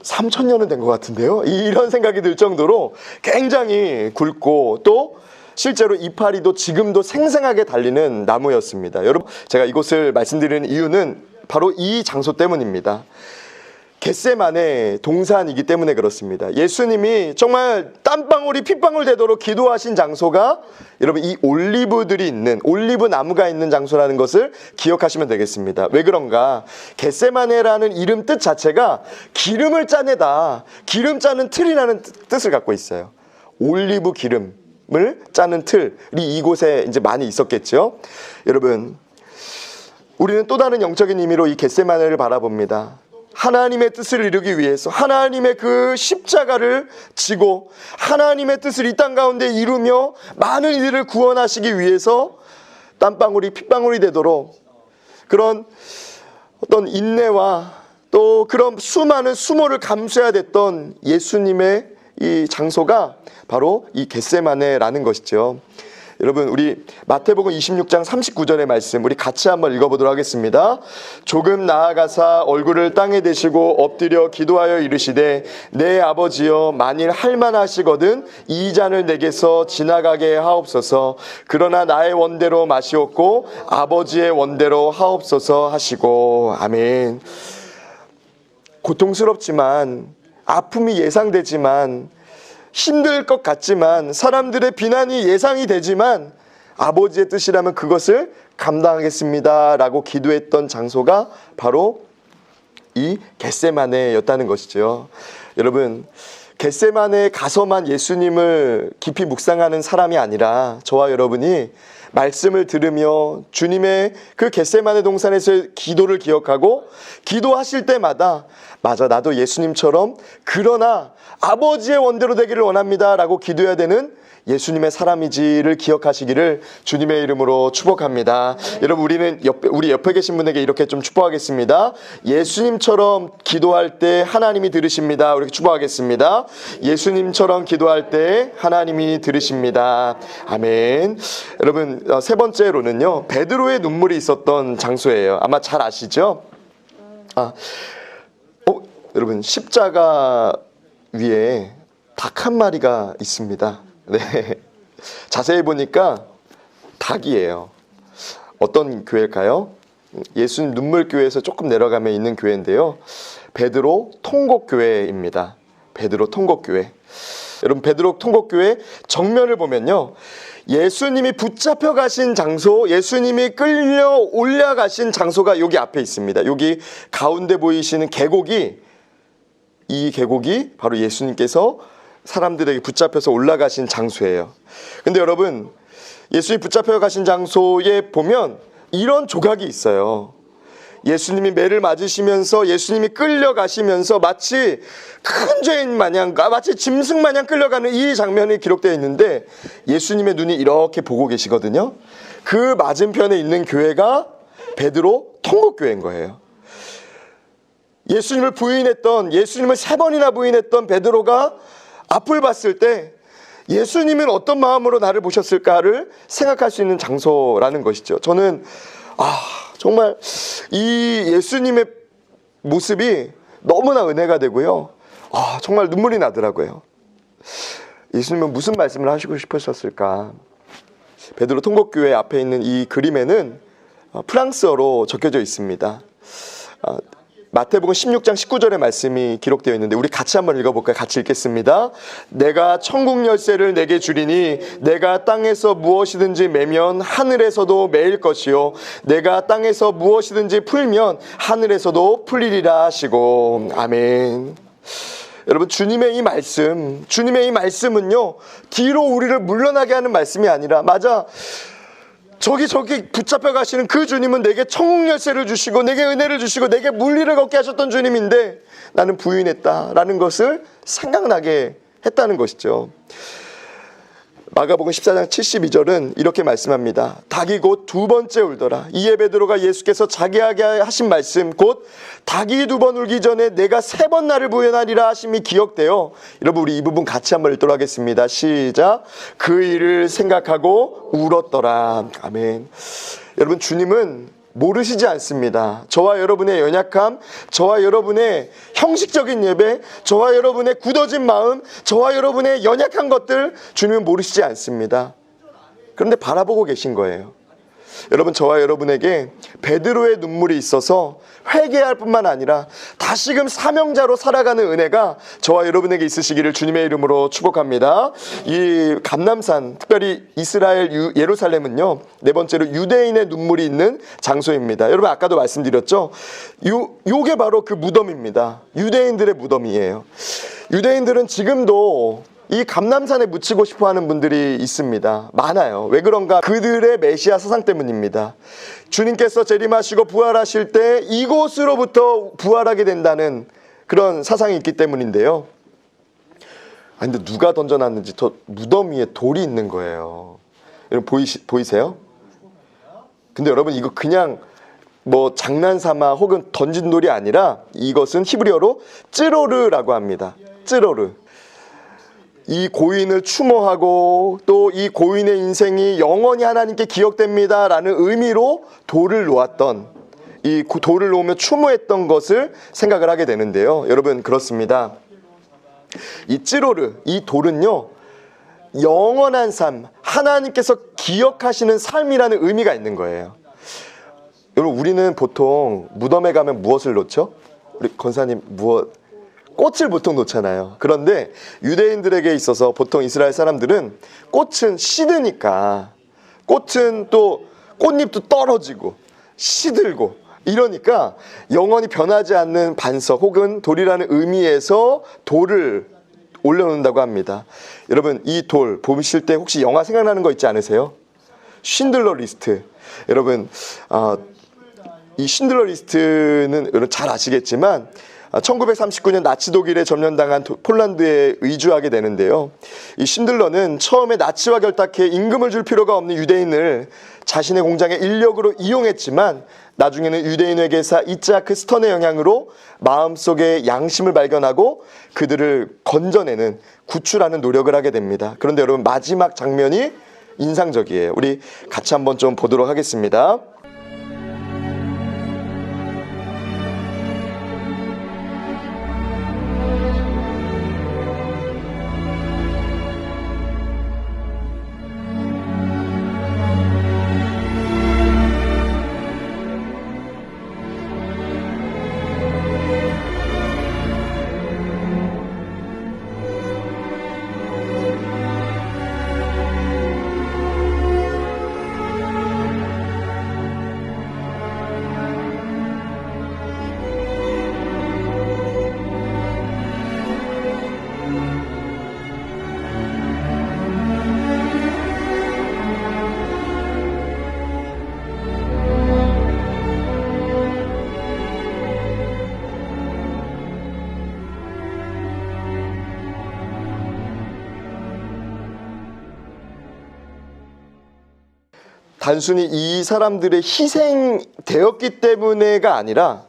3000년은 된 것 같은데요? 이런 생각이 들 정도로 굉장히 굵고, 또 실제로 이파리도 지금도 생생하게 달리는 나무였습니다. 여러분, 제가 이곳을 말씀드리는 이유는 바로 이 장소 때문입니다. 겟세마네 동산이기 때문에 그렇습니다. 예수님이 정말 땀방울이 핏방울 되도록 기도하신 장소가 여러분, 이 올리브들이 있는, 올리브 나무가 있는 장소라는 것을 기억하시면 되겠습니다. 왜 그런가? 겟세마네라는 이름 뜻 자체가 기름을 짜내다, 기름 짜는 틀이라는 뜻을 갖고 있어요. 올리브 기름을 짜는 틀이 이곳에 이제 많이 있었겠죠. 여러분, 우리는 또 다른 영적인 의미로 이 겟세마네를 바라봅니다. 하나님의 뜻을 이루기 위해서 하나님의 그 십자가를 지고 하나님의 뜻을 이 땅 가운데 이루며 많은 이들을 구원하시기 위해서 땀방울이 핏방울이 되도록 그런 어떤 인내와 또 그런 수많은 수모를 감수해야 됐던 예수님의 이 장소가 바로 이 겟세마네라는 것이죠. 여러분, 우리 마태복음 26장 39절의 말씀 우리 같이 한번 읽어보도록 하겠습니다. 조금 나아가사 얼굴을 땅에 대시고 엎드려 기도하여 이르시되, 내 아버지여, 만일 할만하시거든 이 잔을 내게서 지나가게 하옵소서. 그러나 나의 원대로 마시옵고 아버지의 원대로 하옵소서 하시고. 아멘. 고통스럽지만, 아픔이 예상되지만, 힘들 것 같지만, 사람들의 비난이 예상이 되지만 아버지의 뜻이라면 그것을 감당하겠습니다 라고 기도했던 장소가 바로 이 겟세마네였다는 것이죠. 여러분, 겟세마네에 가서만 예수님을 깊이 묵상하는 사람이 아니라 저와 여러분이 말씀을 들으며 주님의 그 겟세마네 동산에서의 기도를 기억하고 기도하실 때마다, 맞아, 나도 예수님처럼 그러나 아버지의 원대로 되기를 원합니다 라고 기도해야 되는 예수님의 사람이지를 기억하시기를 주님의 이름으로 축복합니다. 여러분, 우리는 우리 옆에 계신 분에게 이렇게 좀 축복하겠습니다. 예수님처럼 기도할 때 하나님이 들으십니다. 우리 축복하겠습니다. 예수님처럼 기도할 때 하나님이 들으십니다. 아멘. 여러분, 세 번째로는요, 베드로의 눈물이 있었던 장소예요. 아마 잘 아시죠? 여러분, 십자가 위에 닭 한 마리가 있습니다. 네, 자세히 보니까 닭이에요. 어떤 교회일까요? 예수님 눈물교회에서 조금 내려가면 있는 교회인데요, 베드로 통곡교회입니다. 베드로 통곡교회. 여러분, 베드로 통곡교회 정면을 보면요, 예수님이 붙잡혀 가신 장소, 예수님이 끌려 올라가신 장소가 여기 앞에 있습니다. 여기 가운데 보이시는 계곡이, 이 계곡이 바로 예수님께서 사람들에게 붙잡혀서 올라가신 장소예요. 근데 여러분, 예수님이 붙잡혀 가신 장소에 보면 이런 조각이 있어요. 예수님이 매를 맞으시면서 예수님이 끌려가시면서 마치 큰 죄인 마냥, 마치 짐승 마냥 끌려가는 이 장면이 기록되어 있는데 예수님의 눈이 이렇게 보고 계시거든요. 그 맞은편에 있는 교회가 베드로 통곡교회인 거예요. 예수님을 부인했던, 예수님을 3번이나 부인했던 베드로가 앞을 봤을 때 예수님은 어떤 마음으로 나를 보셨을까를 생각할 수 있는 장소라는 것이죠. 저는 정말 이 예수님의 모습이 너무나 은혜가 되고요. 정말 눈물이 나더라고요. 예수님은 무슨 말씀을 하시고 싶으셨을까? 베드로 통곡교회 앞에 있는 이 그림에는 프랑스어로 적혀져 있습니다. 마태복음 16장 19절의 말씀이 기록되어 있는데 우리 같이 한번 읽어볼까요? 같이 읽겠습니다. 내가 천국 열쇠를 내게 주리니 내가 땅에서 무엇이든지 매면 하늘에서도 매일 것이요 내가 땅에서 무엇이든지 풀면 하늘에서도 풀리리라 하시고. 아멘. 여러분, 주님의 이 말씀은요 뒤로 우리를 물러나게 하는 말씀이 아니라, 맞아, 저기 붙잡혀 가시는 그 주님은 내게 천국 열쇠를 주시고 내게 은혜를 주시고 내게 물리를 걷게 하셨던 주님인데 나는 부인했다라는 것을 생각나게 했다는 것이죠. 마가복음 14장 72절은 이렇게 말씀합니다. 닭이 곧 2번째 울더라. 이에 베드로가 예수께서 자기에게 하신 말씀, 곧 닭이 2번 울기 전에 내가 3번 나를 부인하리라 하심이 기억되어, 여러분 우리 이 부분 같이 한번 읽도록 하겠습니다. 시작. 그 일을 생각하고 울었더라. 아멘. 여러분, 주님은 모르시지 않습니다. 저와 여러분의 연약함, 저와 여러분의 형식적인 예배, 저와 여러분의 굳어진 마음, 저와 여러분의 연약한 것들 주님은 모르시지 않습니다. 그런데 바라보고 계신 거예요. 여러분, 저와 여러분에게 베드로의 눈물이 있어서 회개할 뿐만 아니라 다시금 사명자로 살아가는 은혜가 저와 여러분에게 있으시기를 주님의 이름으로 축복합니다. 이 감람산, 특별히 이스라엘 예루살렘은요 4번째로 유대인의 눈물이 있는 장소입니다. 여러분, 아까도 말씀드렸죠. 요게 바로 그 무덤입니다. 유대인들의 무덤이에요. 유대인들은 지금도 이 감람산에 묻히고 싶어하는 분들이 있습니다. 많아요. 왜 그런가? 그들의 메시아 사상 때문입니다. 주님께서 재림하시고 부활하실 때 이곳으로부터 부활하게 된다는 그런 사상이 있기 때문인데요. 근데 누가 던져놨는지 저 무덤 위에 돌이 있는 거예요. 여러분 보이세요? 근데 여러분, 이거 그냥 뭐 장난삼아 혹은 던진 돌이 아니라 이것은 히브리어로 쯔로르라고 합니다. 쯔로르. 이 고인을 추모하고 또 이 고인의 인생이 영원히 하나님께 기억됩니다 라는 의미로 돌을 놓았던, 이 돌을 놓으며 추모했던 것을 생각을 하게 되는데요. 여러분, 그렇습니다. 이 찌로르, 이 돌은요 영원한 삶, 하나님께서 기억하시는 삶이라는 의미가 있는 거예요. 여러분, 우리는 보통 무덤에 가면 무엇을 놓죠? 우리 권사님 꽃을 보통 놓잖아요. 그런데 유대인들에게 있어서 보통 이스라엘 사람들은 꽃은 시드니까, 꽃은 또 꽃잎도 떨어지고 시들고 이러니까 영원히 변하지 않는 반석 혹은 돌이라는 의미에서 돌을 올려놓는다고 합니다. 여러분, 이 돌 보실 때 혹시 영화 생각나는 거 있지 않으세요? 쉰들러 리스트. 여러분, 이 쉰들러 리스트는 여러분 잘 아시겠지만 1939년 나치 독일에 점령당한 폴란드에 의주하게 되는데요. 이 쉰들러는 처음에 나치와 결탁해 임금을 줄 필요가 없는 유대인을 자신의 공장의 인력으로 이용했지만 나중에는 유대인 회계사 이자크 스턴의 영향으로 마음속에 양심을 발견하고 그들을 건져내는, 구출하는 노력을 하게 됩니다. 그런데 여러분, 마지막 장면이 인상적이에요. 우리 같이 한번 좀 보도록 하겠습니다. 단순히 이 사람들의 희생되었기 때문에가 아니라,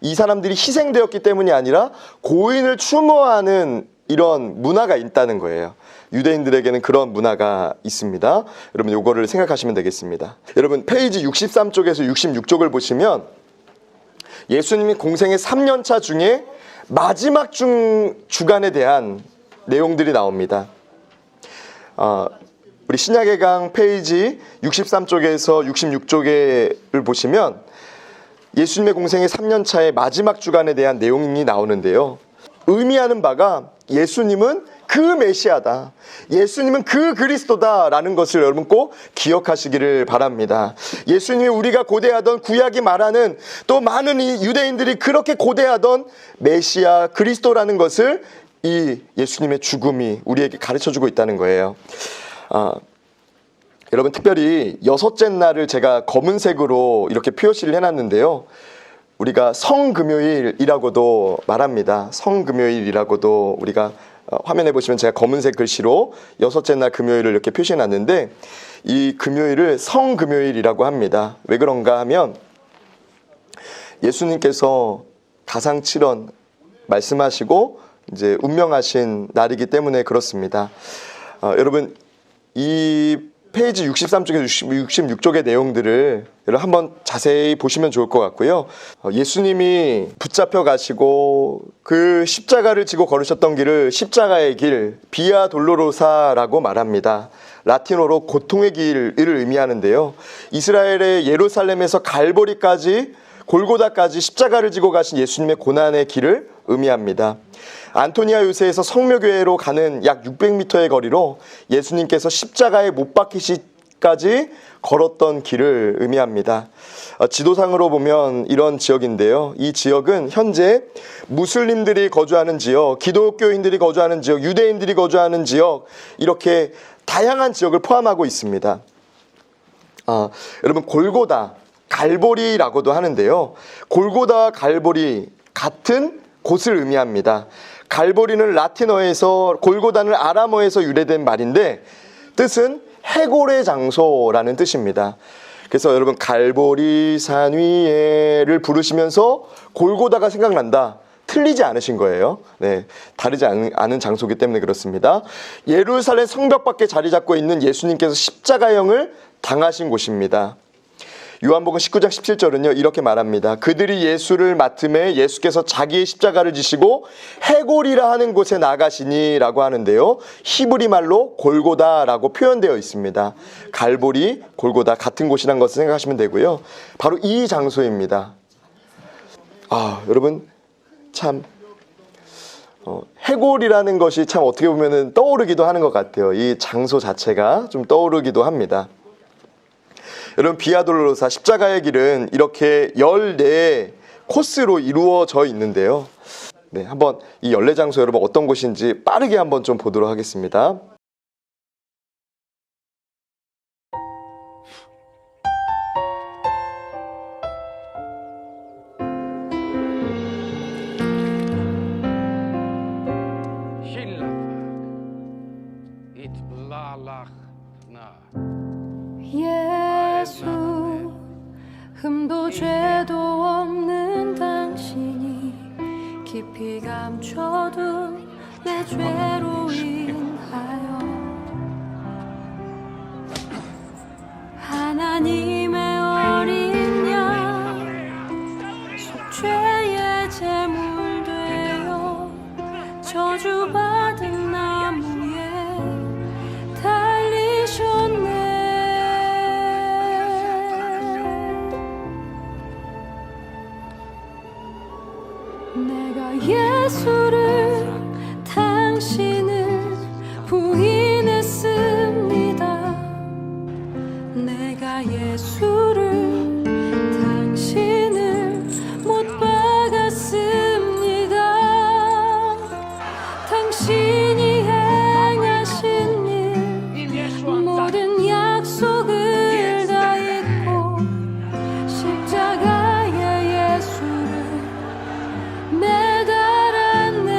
이 사람들이 희생되었기 때문이 아니라 고인을 추모하는 이런 문화가 있다는 거예요. 유대인들에게는 그런 문화가 있습니다. 여러분 요거를 생각하시면 되겠습니다. 여러분 페이지 63쪽에서 66쪽을 보시면 예수님이 공생의 3년차 중에 마지막 주간에 대한 내용들이 나옵니다. 우리 신약의 강 페이지 63쪽에서 66쪽을 보시면 예수님의 공생의 3년차의 마지막 주간에 대한 내용이 나오는데요. 의미하는 바가 예수님은 그 메시아다, 예수님은 그 그리스도다 라는 것을 여러분 꼭 기억하시기를 바랍니다. 예수님이 우리가 고대하던 구약이 말하는, 또 많은 이 유대인들이 그렇게 고대하던 메시아 그리스도라는 것을 이 예수님의 죽음이 우리에게 가르쳐주고 있다는 거예요. 여러분 특별히 여섯째 날을 제가 검은색으로 이렇게 표시를 해놨는데요. 우리가 성금요일이라고도 말합니다. 성금요일이라고도 우리가 화면에 보시면 제가 검은색 글씨로 여섯째 날 금요일을 이렇게 표시해놨는데, 이 금요일을 성금요일이라고 합니다. 왜 그런가 하면 예수님께서 가상칠언 말씀하시고 이제 운명하신 날이기 때문에 그렇습니다. 여러분 이 페이지 63쪽에서 66쪽의 내용들을 여러분 한번 자세히 보시면 좋을 것 같고요. 예수님이 붙잡혀 가시고 그 십자가를 지고 걸으셨던 길을 십자가의 길, 비아 돌로로사라고 말합니다. 라틴어로 고통의 길을 의미하는데요. 이스라엘의 예루살렘에서 갈보리까지, 골고다까지 십자가를 지고 가신 예수님의 고난의 길을 의미합니다. 안토니아 요새에서 성묘교회로 가는 약 600m의 거리로 예수님께서 십자가에 못 박히시까지 걸었던 길을 의미합니다. 지도상으로 보면 이런 지역인데요. 이 지역은 현재 무슬림들이 거주하는 지역, 기독교인들이 거주하는 지역, 유대인들이 거주하는 지역, 이렇게 다양한 지역을 포함하고 있습니다. 여러분 골고다, 갈보리라고도 하는데요. 골고다와 갈보리 같은 곳을 의미합니다. 갈보리는 라틴어에서, 골고다는 아람어에서 유래된 말인데 뜻은 해골의 장소라는 뜻입니다. 그래서 여러분 갈보리 산 위에를 부르시면서 골고다가 생각난다, 틀리지 않으신 거예요. 네, 다르지 않은 장소이기 때문에 그렇습니다. 예루살렘 성벽 밖에 자리 잡고 있는 예수님께서 십자가형을 당하신 곳입니다. 요한복음 19장 17절은요 이렇게 말합니다. 그들이 예수를 맡음에 예수께서 자기의 십자가를 지시고 해골이라 하는 곳에 나가시니 라고 하는데요, 히브리 말로 골고다라고 표현되어 있습니다. 갈보리, 골고다 같은 곳이란 것을 생각하시면 되고요. 바로 이 장소입니다. 여러분 참 해골이라는 것이 참 어떻게 보면 떠오르기도 하는 것 같아요. 이 장소 자체가 좀 떠오르기도 합니다. 여러분 비아돌로로사 십자가의 길은 이렇게 14 코스로 이루어져 있는데요. 네, 한번 이 14장소 여러분 어떤 곳인지 빠르게 한번 좀 보도록 하겠습니다. 예수, 흠도 죄도 없는 당신이 깊이 감춰둔 내 죄로 인하여 하나님의 어린 양 속죄의 제물 되어 저주받은 나무에 달리셨네. 내가 예수를 당신을 부인했습니다. 내가 예수를 당신을 못 박았습니다. 당신이 행하신 일 모든 약속을 다 잊고 십자가의 예수를 매달았네.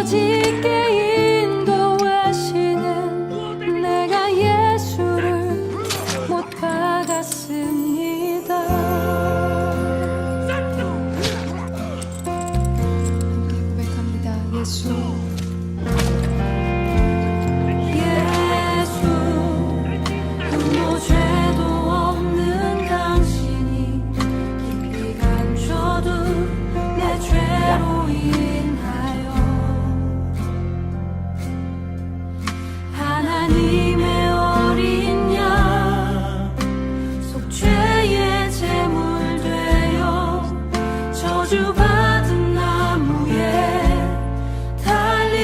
부르짖게 인도하시는 내가 예수를 못 박았습니다. 함께 고백합니다. 예수 흠도 죄도 없는 당신이 깊이 감춰둔 내 죄로 인하여 하나님의 어린 양 속죄의 제물 되어 저주받은 나무에 달려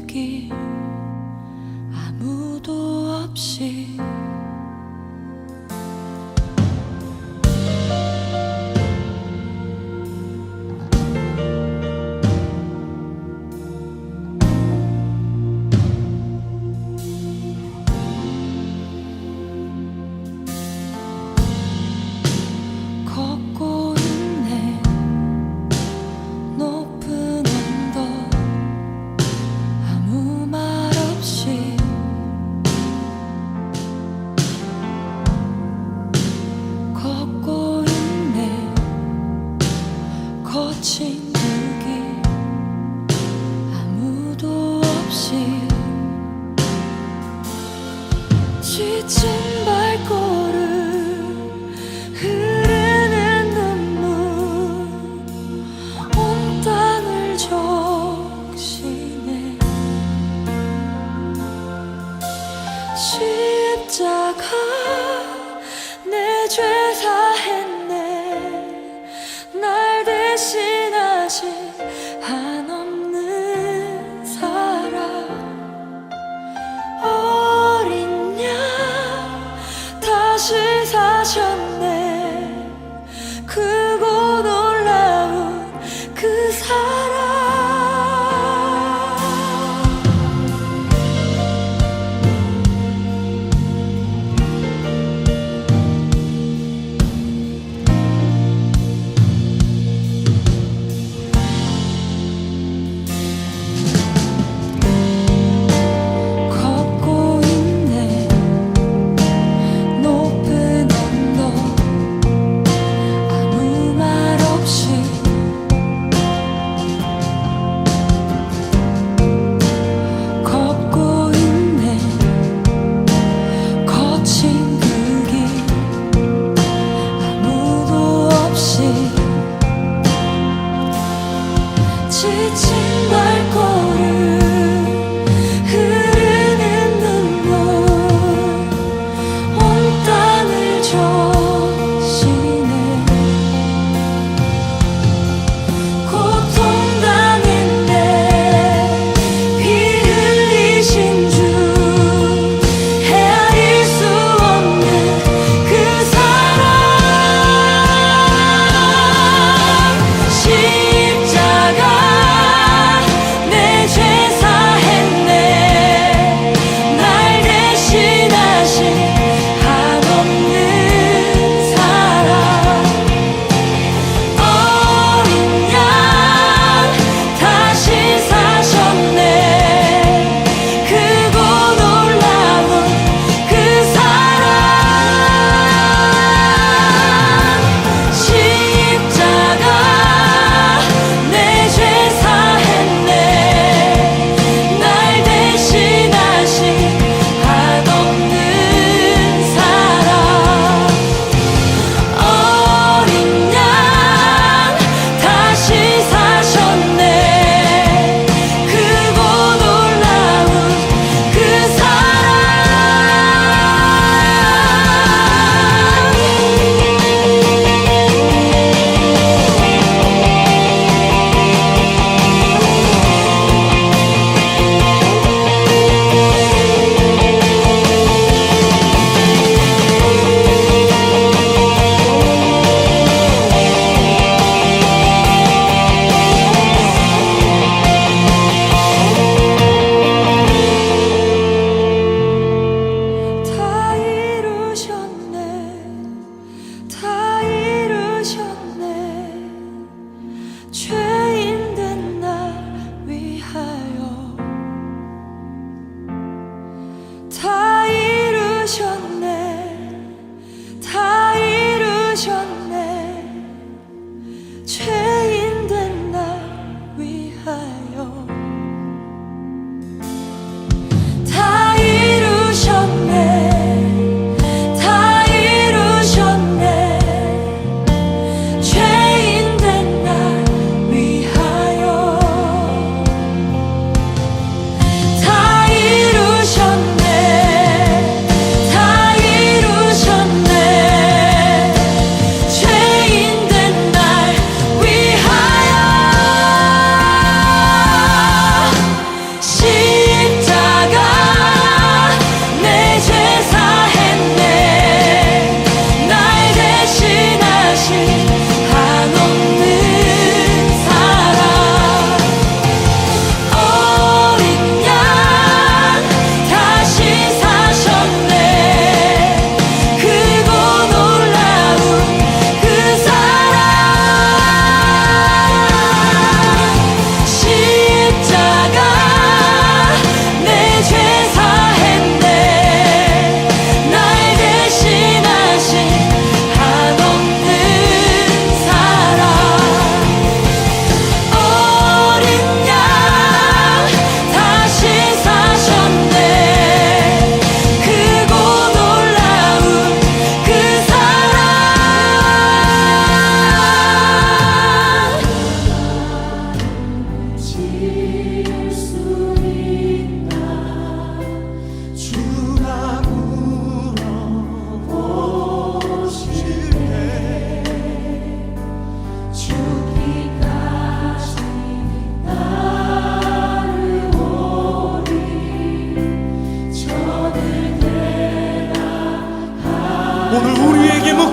길 아무도 없이 걷고 있네 높은 언덕 아무 말 없이 걷고 있네 거친 그 길 아무도 없이 지친 발걸음 흐르는 눈물 온 땅을 적시네 십자가 내 죄 사했네 날 대신하신 한없는 사랑 어린 양 다시 사셨네 크고 놀라운 그 사랑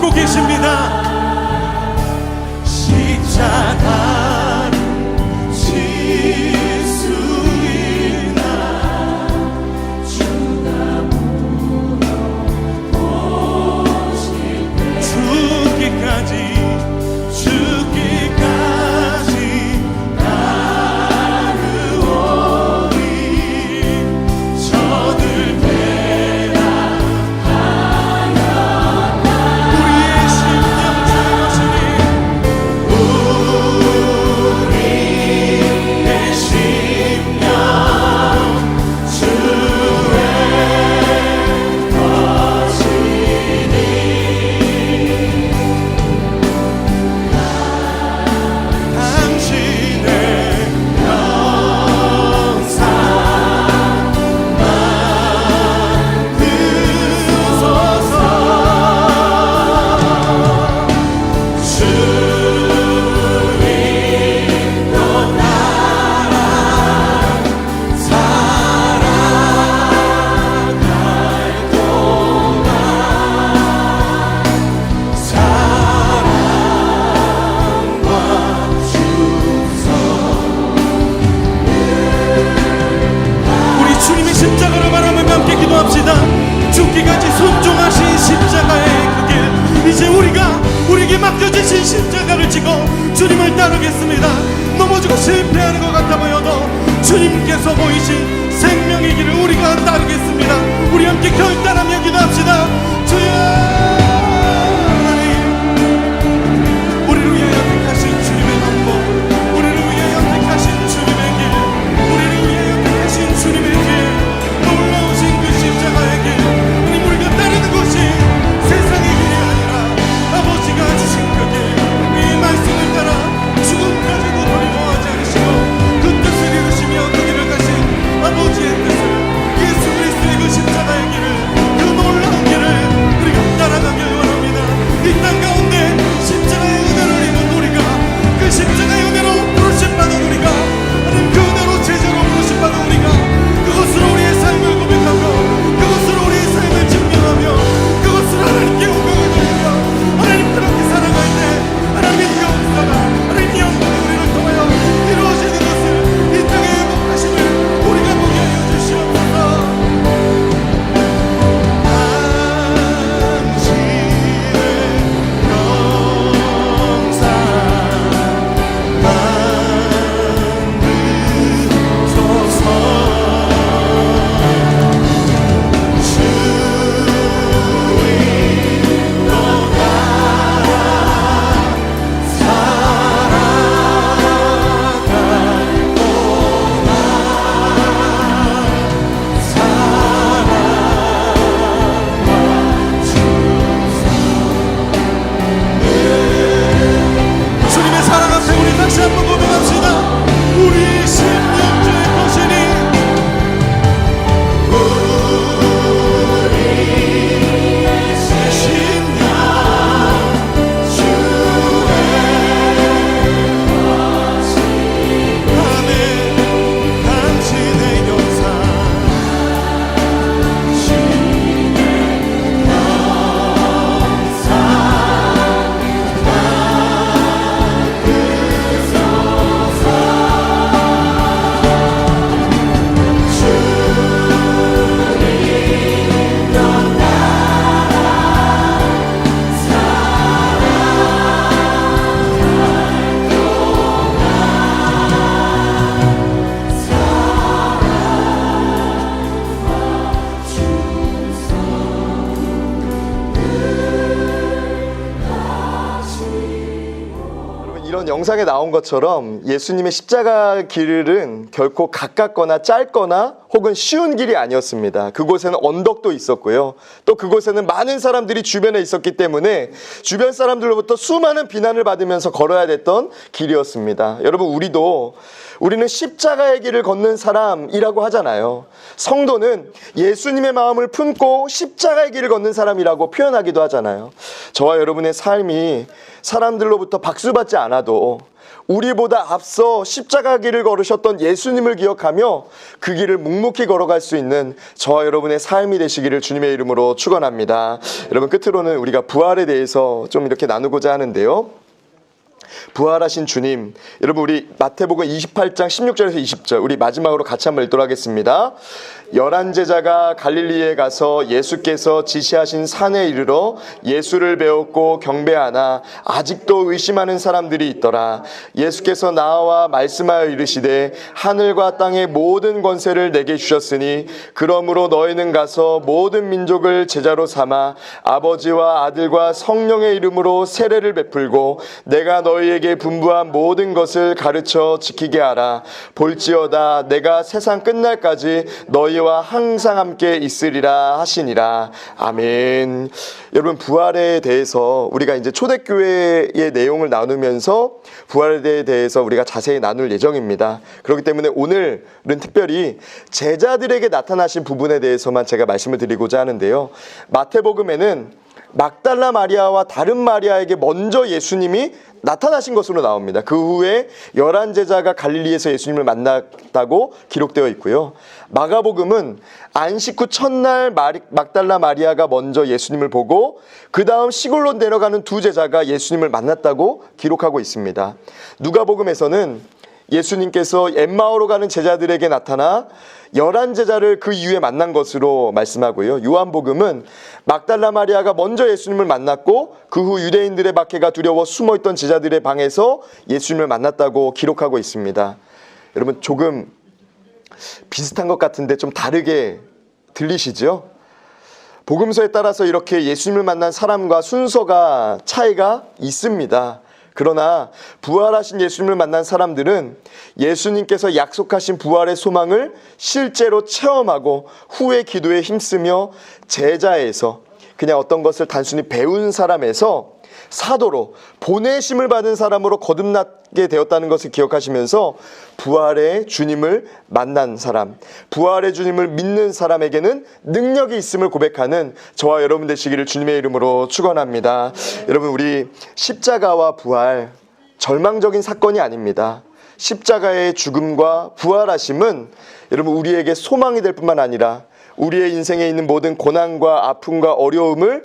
걷고 계십니다. 십자가를 질 수 있나 주가 물어보실 때 죽기까지 따르오리 저들 배랑하였나 우리의 심령 주시니 우리의 심령 주의 것이니 당신의 영상만 드소서 주님도 나랑 살아갈 동안 사랑과 충성 우리 주님의 십자가를 바라보며 함께 기도합시다. 죽기까지 순종하신 십자가의 그 길 이제 우리에게 맡겨주신 십자가를 지고 주님을 따르겠습니다. 넘어지고 실패하는 것 같아 보여도 주님께서 보이신 생명의 길을 우리가 따르겠습니다. 우리 함께 결단하며 기도합시다. 주여 하나님 우리를 위하여 택하신 주님의 방법 우리를 위하여 택하신 주님의 길 우리를 위하여 택하신 주님의 길 놀라우신 그 십자가의 길 하나님 우리가 따르는 것이 세상의 길이 아니라 아버지가 주신 그 길 이 말씀을 따라 죽음까지도 두려워하지 않으시고 그 뜻을 이루시며 그 길을 가신 아버지의 뜻을 예수 그리스도의 그 십자가의 길을 그 놀라운 길을 우리가 따라가길 원합니다. 이 땅 가운데 십자가의 은혜를 입은 우리가 그 십자가의 은혜로 부르심받은 우리가 하나님 그 은혜로 제자로 부르심받은 우리가 그것으로 우리의 삶을 고백하며 그것으로 우리의 삶을 증명하며 그것으로 하나님께 영광을 돌리며 하나님 그렇게 살아갈 때 하나님의 영광과 하나님의 영광이 우리를 통하여 이루어지는 것을 이 땅의 행복하심을 우리가 보게 하여 주시옵소서. 주님의 사랑 앞에 우리 다시 한번 고백합시다. 우리 심령주의 것이니 우리의 심령 주의 것이니 아멘 당신의 영상 주의 영상 여러분, 이런 영상에 나온 것처럼 예수님의 십자가 길은 결코 가깝거나 짧거나 혹은 쉬운 길이 아니었습니다. 그곳에는 언덕도 있었고요. 또 그곳에는 많은 사람들이 주변에 있었기 때문에 주변 사람들로부터 수많은 비난을 받으면서 걸어야 됐던 길이었습니다. 여러분, 우리는 십자가의 길을 걷는 사람이라고 하잖아요. 성도는 예수님의 마음을 품고 십자가의 길을 걷는 사람이라고 표현하기도 하잖아요. 저와 여러분의 삶이 사람들로부터 박수받지 않아도 우리보다 앞서 십자가 길을 걸으셨던 예수님을 기억하며 그 길을 묵묵히 걸어갈 수 있는 저와 여러분의 삶이 되시기를 주님의 이름으로 축원합니다. 여러분, 끝으로는 우리가 부활에 대해서 좀 이렇게 나누고자 하는데요. 부활하신 주님, 여러분 우리 마태복음 28장 16절에서 20절 우리 마지막으로 같이 한번 읽도록 하겠습니다. 11제자가 갈릴리에 가서 예수께서 지시하신 산에 이르러 예수를 배웠고 경배하나 아직도 의심하는 사람들이 있더라. 예수께서 나와 말씀하여 이르시되 하늘과 땅의 모든 권세를 내게 주셨으니 그러므로 너희는 가서 모든 민족을 제자로 삼아 아버지와 아들과 성령의 이름으로 세례를 베풀고 내가 너희에게 분부한 모든 것을 가르쳐 지키게 하라. 볼지어다 내가 세상 끝날까지 너희와 항상 함께 있으리라 하시니라. 아멘. 여러분, 부활에 대해서 우리가 이제 초대교회의 내용을 나누면서 부활에 대해서 우리가 자세히 나눌 예정입니다. 그렇기 때문에 오늘은 특별히 제자들에게 나타나신 부분에 대해서만 제가 말씀을 드리고자 하는데요. 마태복음에는 막달라 마리아와 다른 마리아에게 먼저 예수님이 나타나신 것으로 나옵니다. 그 후에 11제자가 갈릴리에서 예수님을 만났다고 기록되어 있고요. 마가복음은 안식 후 첫날 막달라 마리아가 먼저 예수님을 보고 그 다음 시골로 내려가는 두 제자가 예수님을 만났다고 기록하고 있습니다. 누가복음에서는 예수님께서 엠마오로 가는 제자들에게 나타나 11제자를 그 이후에 만난 것으로 말씀하고요. 요한복음은 막달라 마리아가 먼저 예수님을 만났고 그 후 유대인들의 박해가 두려워 숨어있던 제자들의 방에서 예수님을 만났다고 기록하고 있습니다. 여러분, 조금 비슷한 것 같은데 좀 다르게 들리시죠? 복음서에 따라서 이렇게 예수님을 만난 사람과 순서가 차이가 있습니다. 그러나 부활하신 예수님을 만난 사람들은 예수님께서 약속하신 부활의 소망을 실제로 체험하고 후의 기도에 힘쓰며 제자에서 그냥 어떤 것을 단순히 배운 사람에서 사도로 보내심을 받은 사람으로 거듭나게 되었다는 것을 기억하시면서 부활의 주님을 만난 사람, 부활의 주님을 믿는 사람에게는 능력이 있음을 고백하는 저와 여러분 되시기를 주님의 이름으로 축원합니다. 여러분, 우리 십자가와 부활, 절망적인 사건이 아닙니다. 십자가의 죽음과 부활하심은 여러분 우리에게 소망이 될 뿐만 아니라 우리의 인생에 있는 모든 고난과 아픔과 어려움을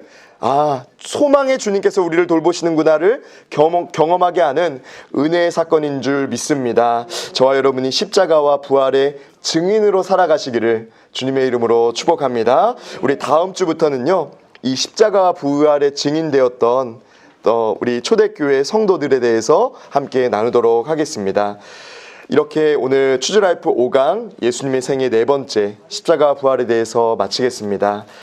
소망의 주님께서 우리를 돌보시는구나를 경험하게 하는 은혜의 사건인 줄 믿습니다. 저와 여러분이 십자가와 부활의 증인으로 살아가시기를 주님의 이름으로 축복합니다. 우리 다음 주부터는요, 이 십자가와 부활의 증인되었던 우리 초대교회 성도들에 대해서 함께 나누도록 하겠습니다. 이렇게 오늘 추즈라이프 5강 예수님의 생애 4번째 십자가 부활에 대해서 마치겠습니다.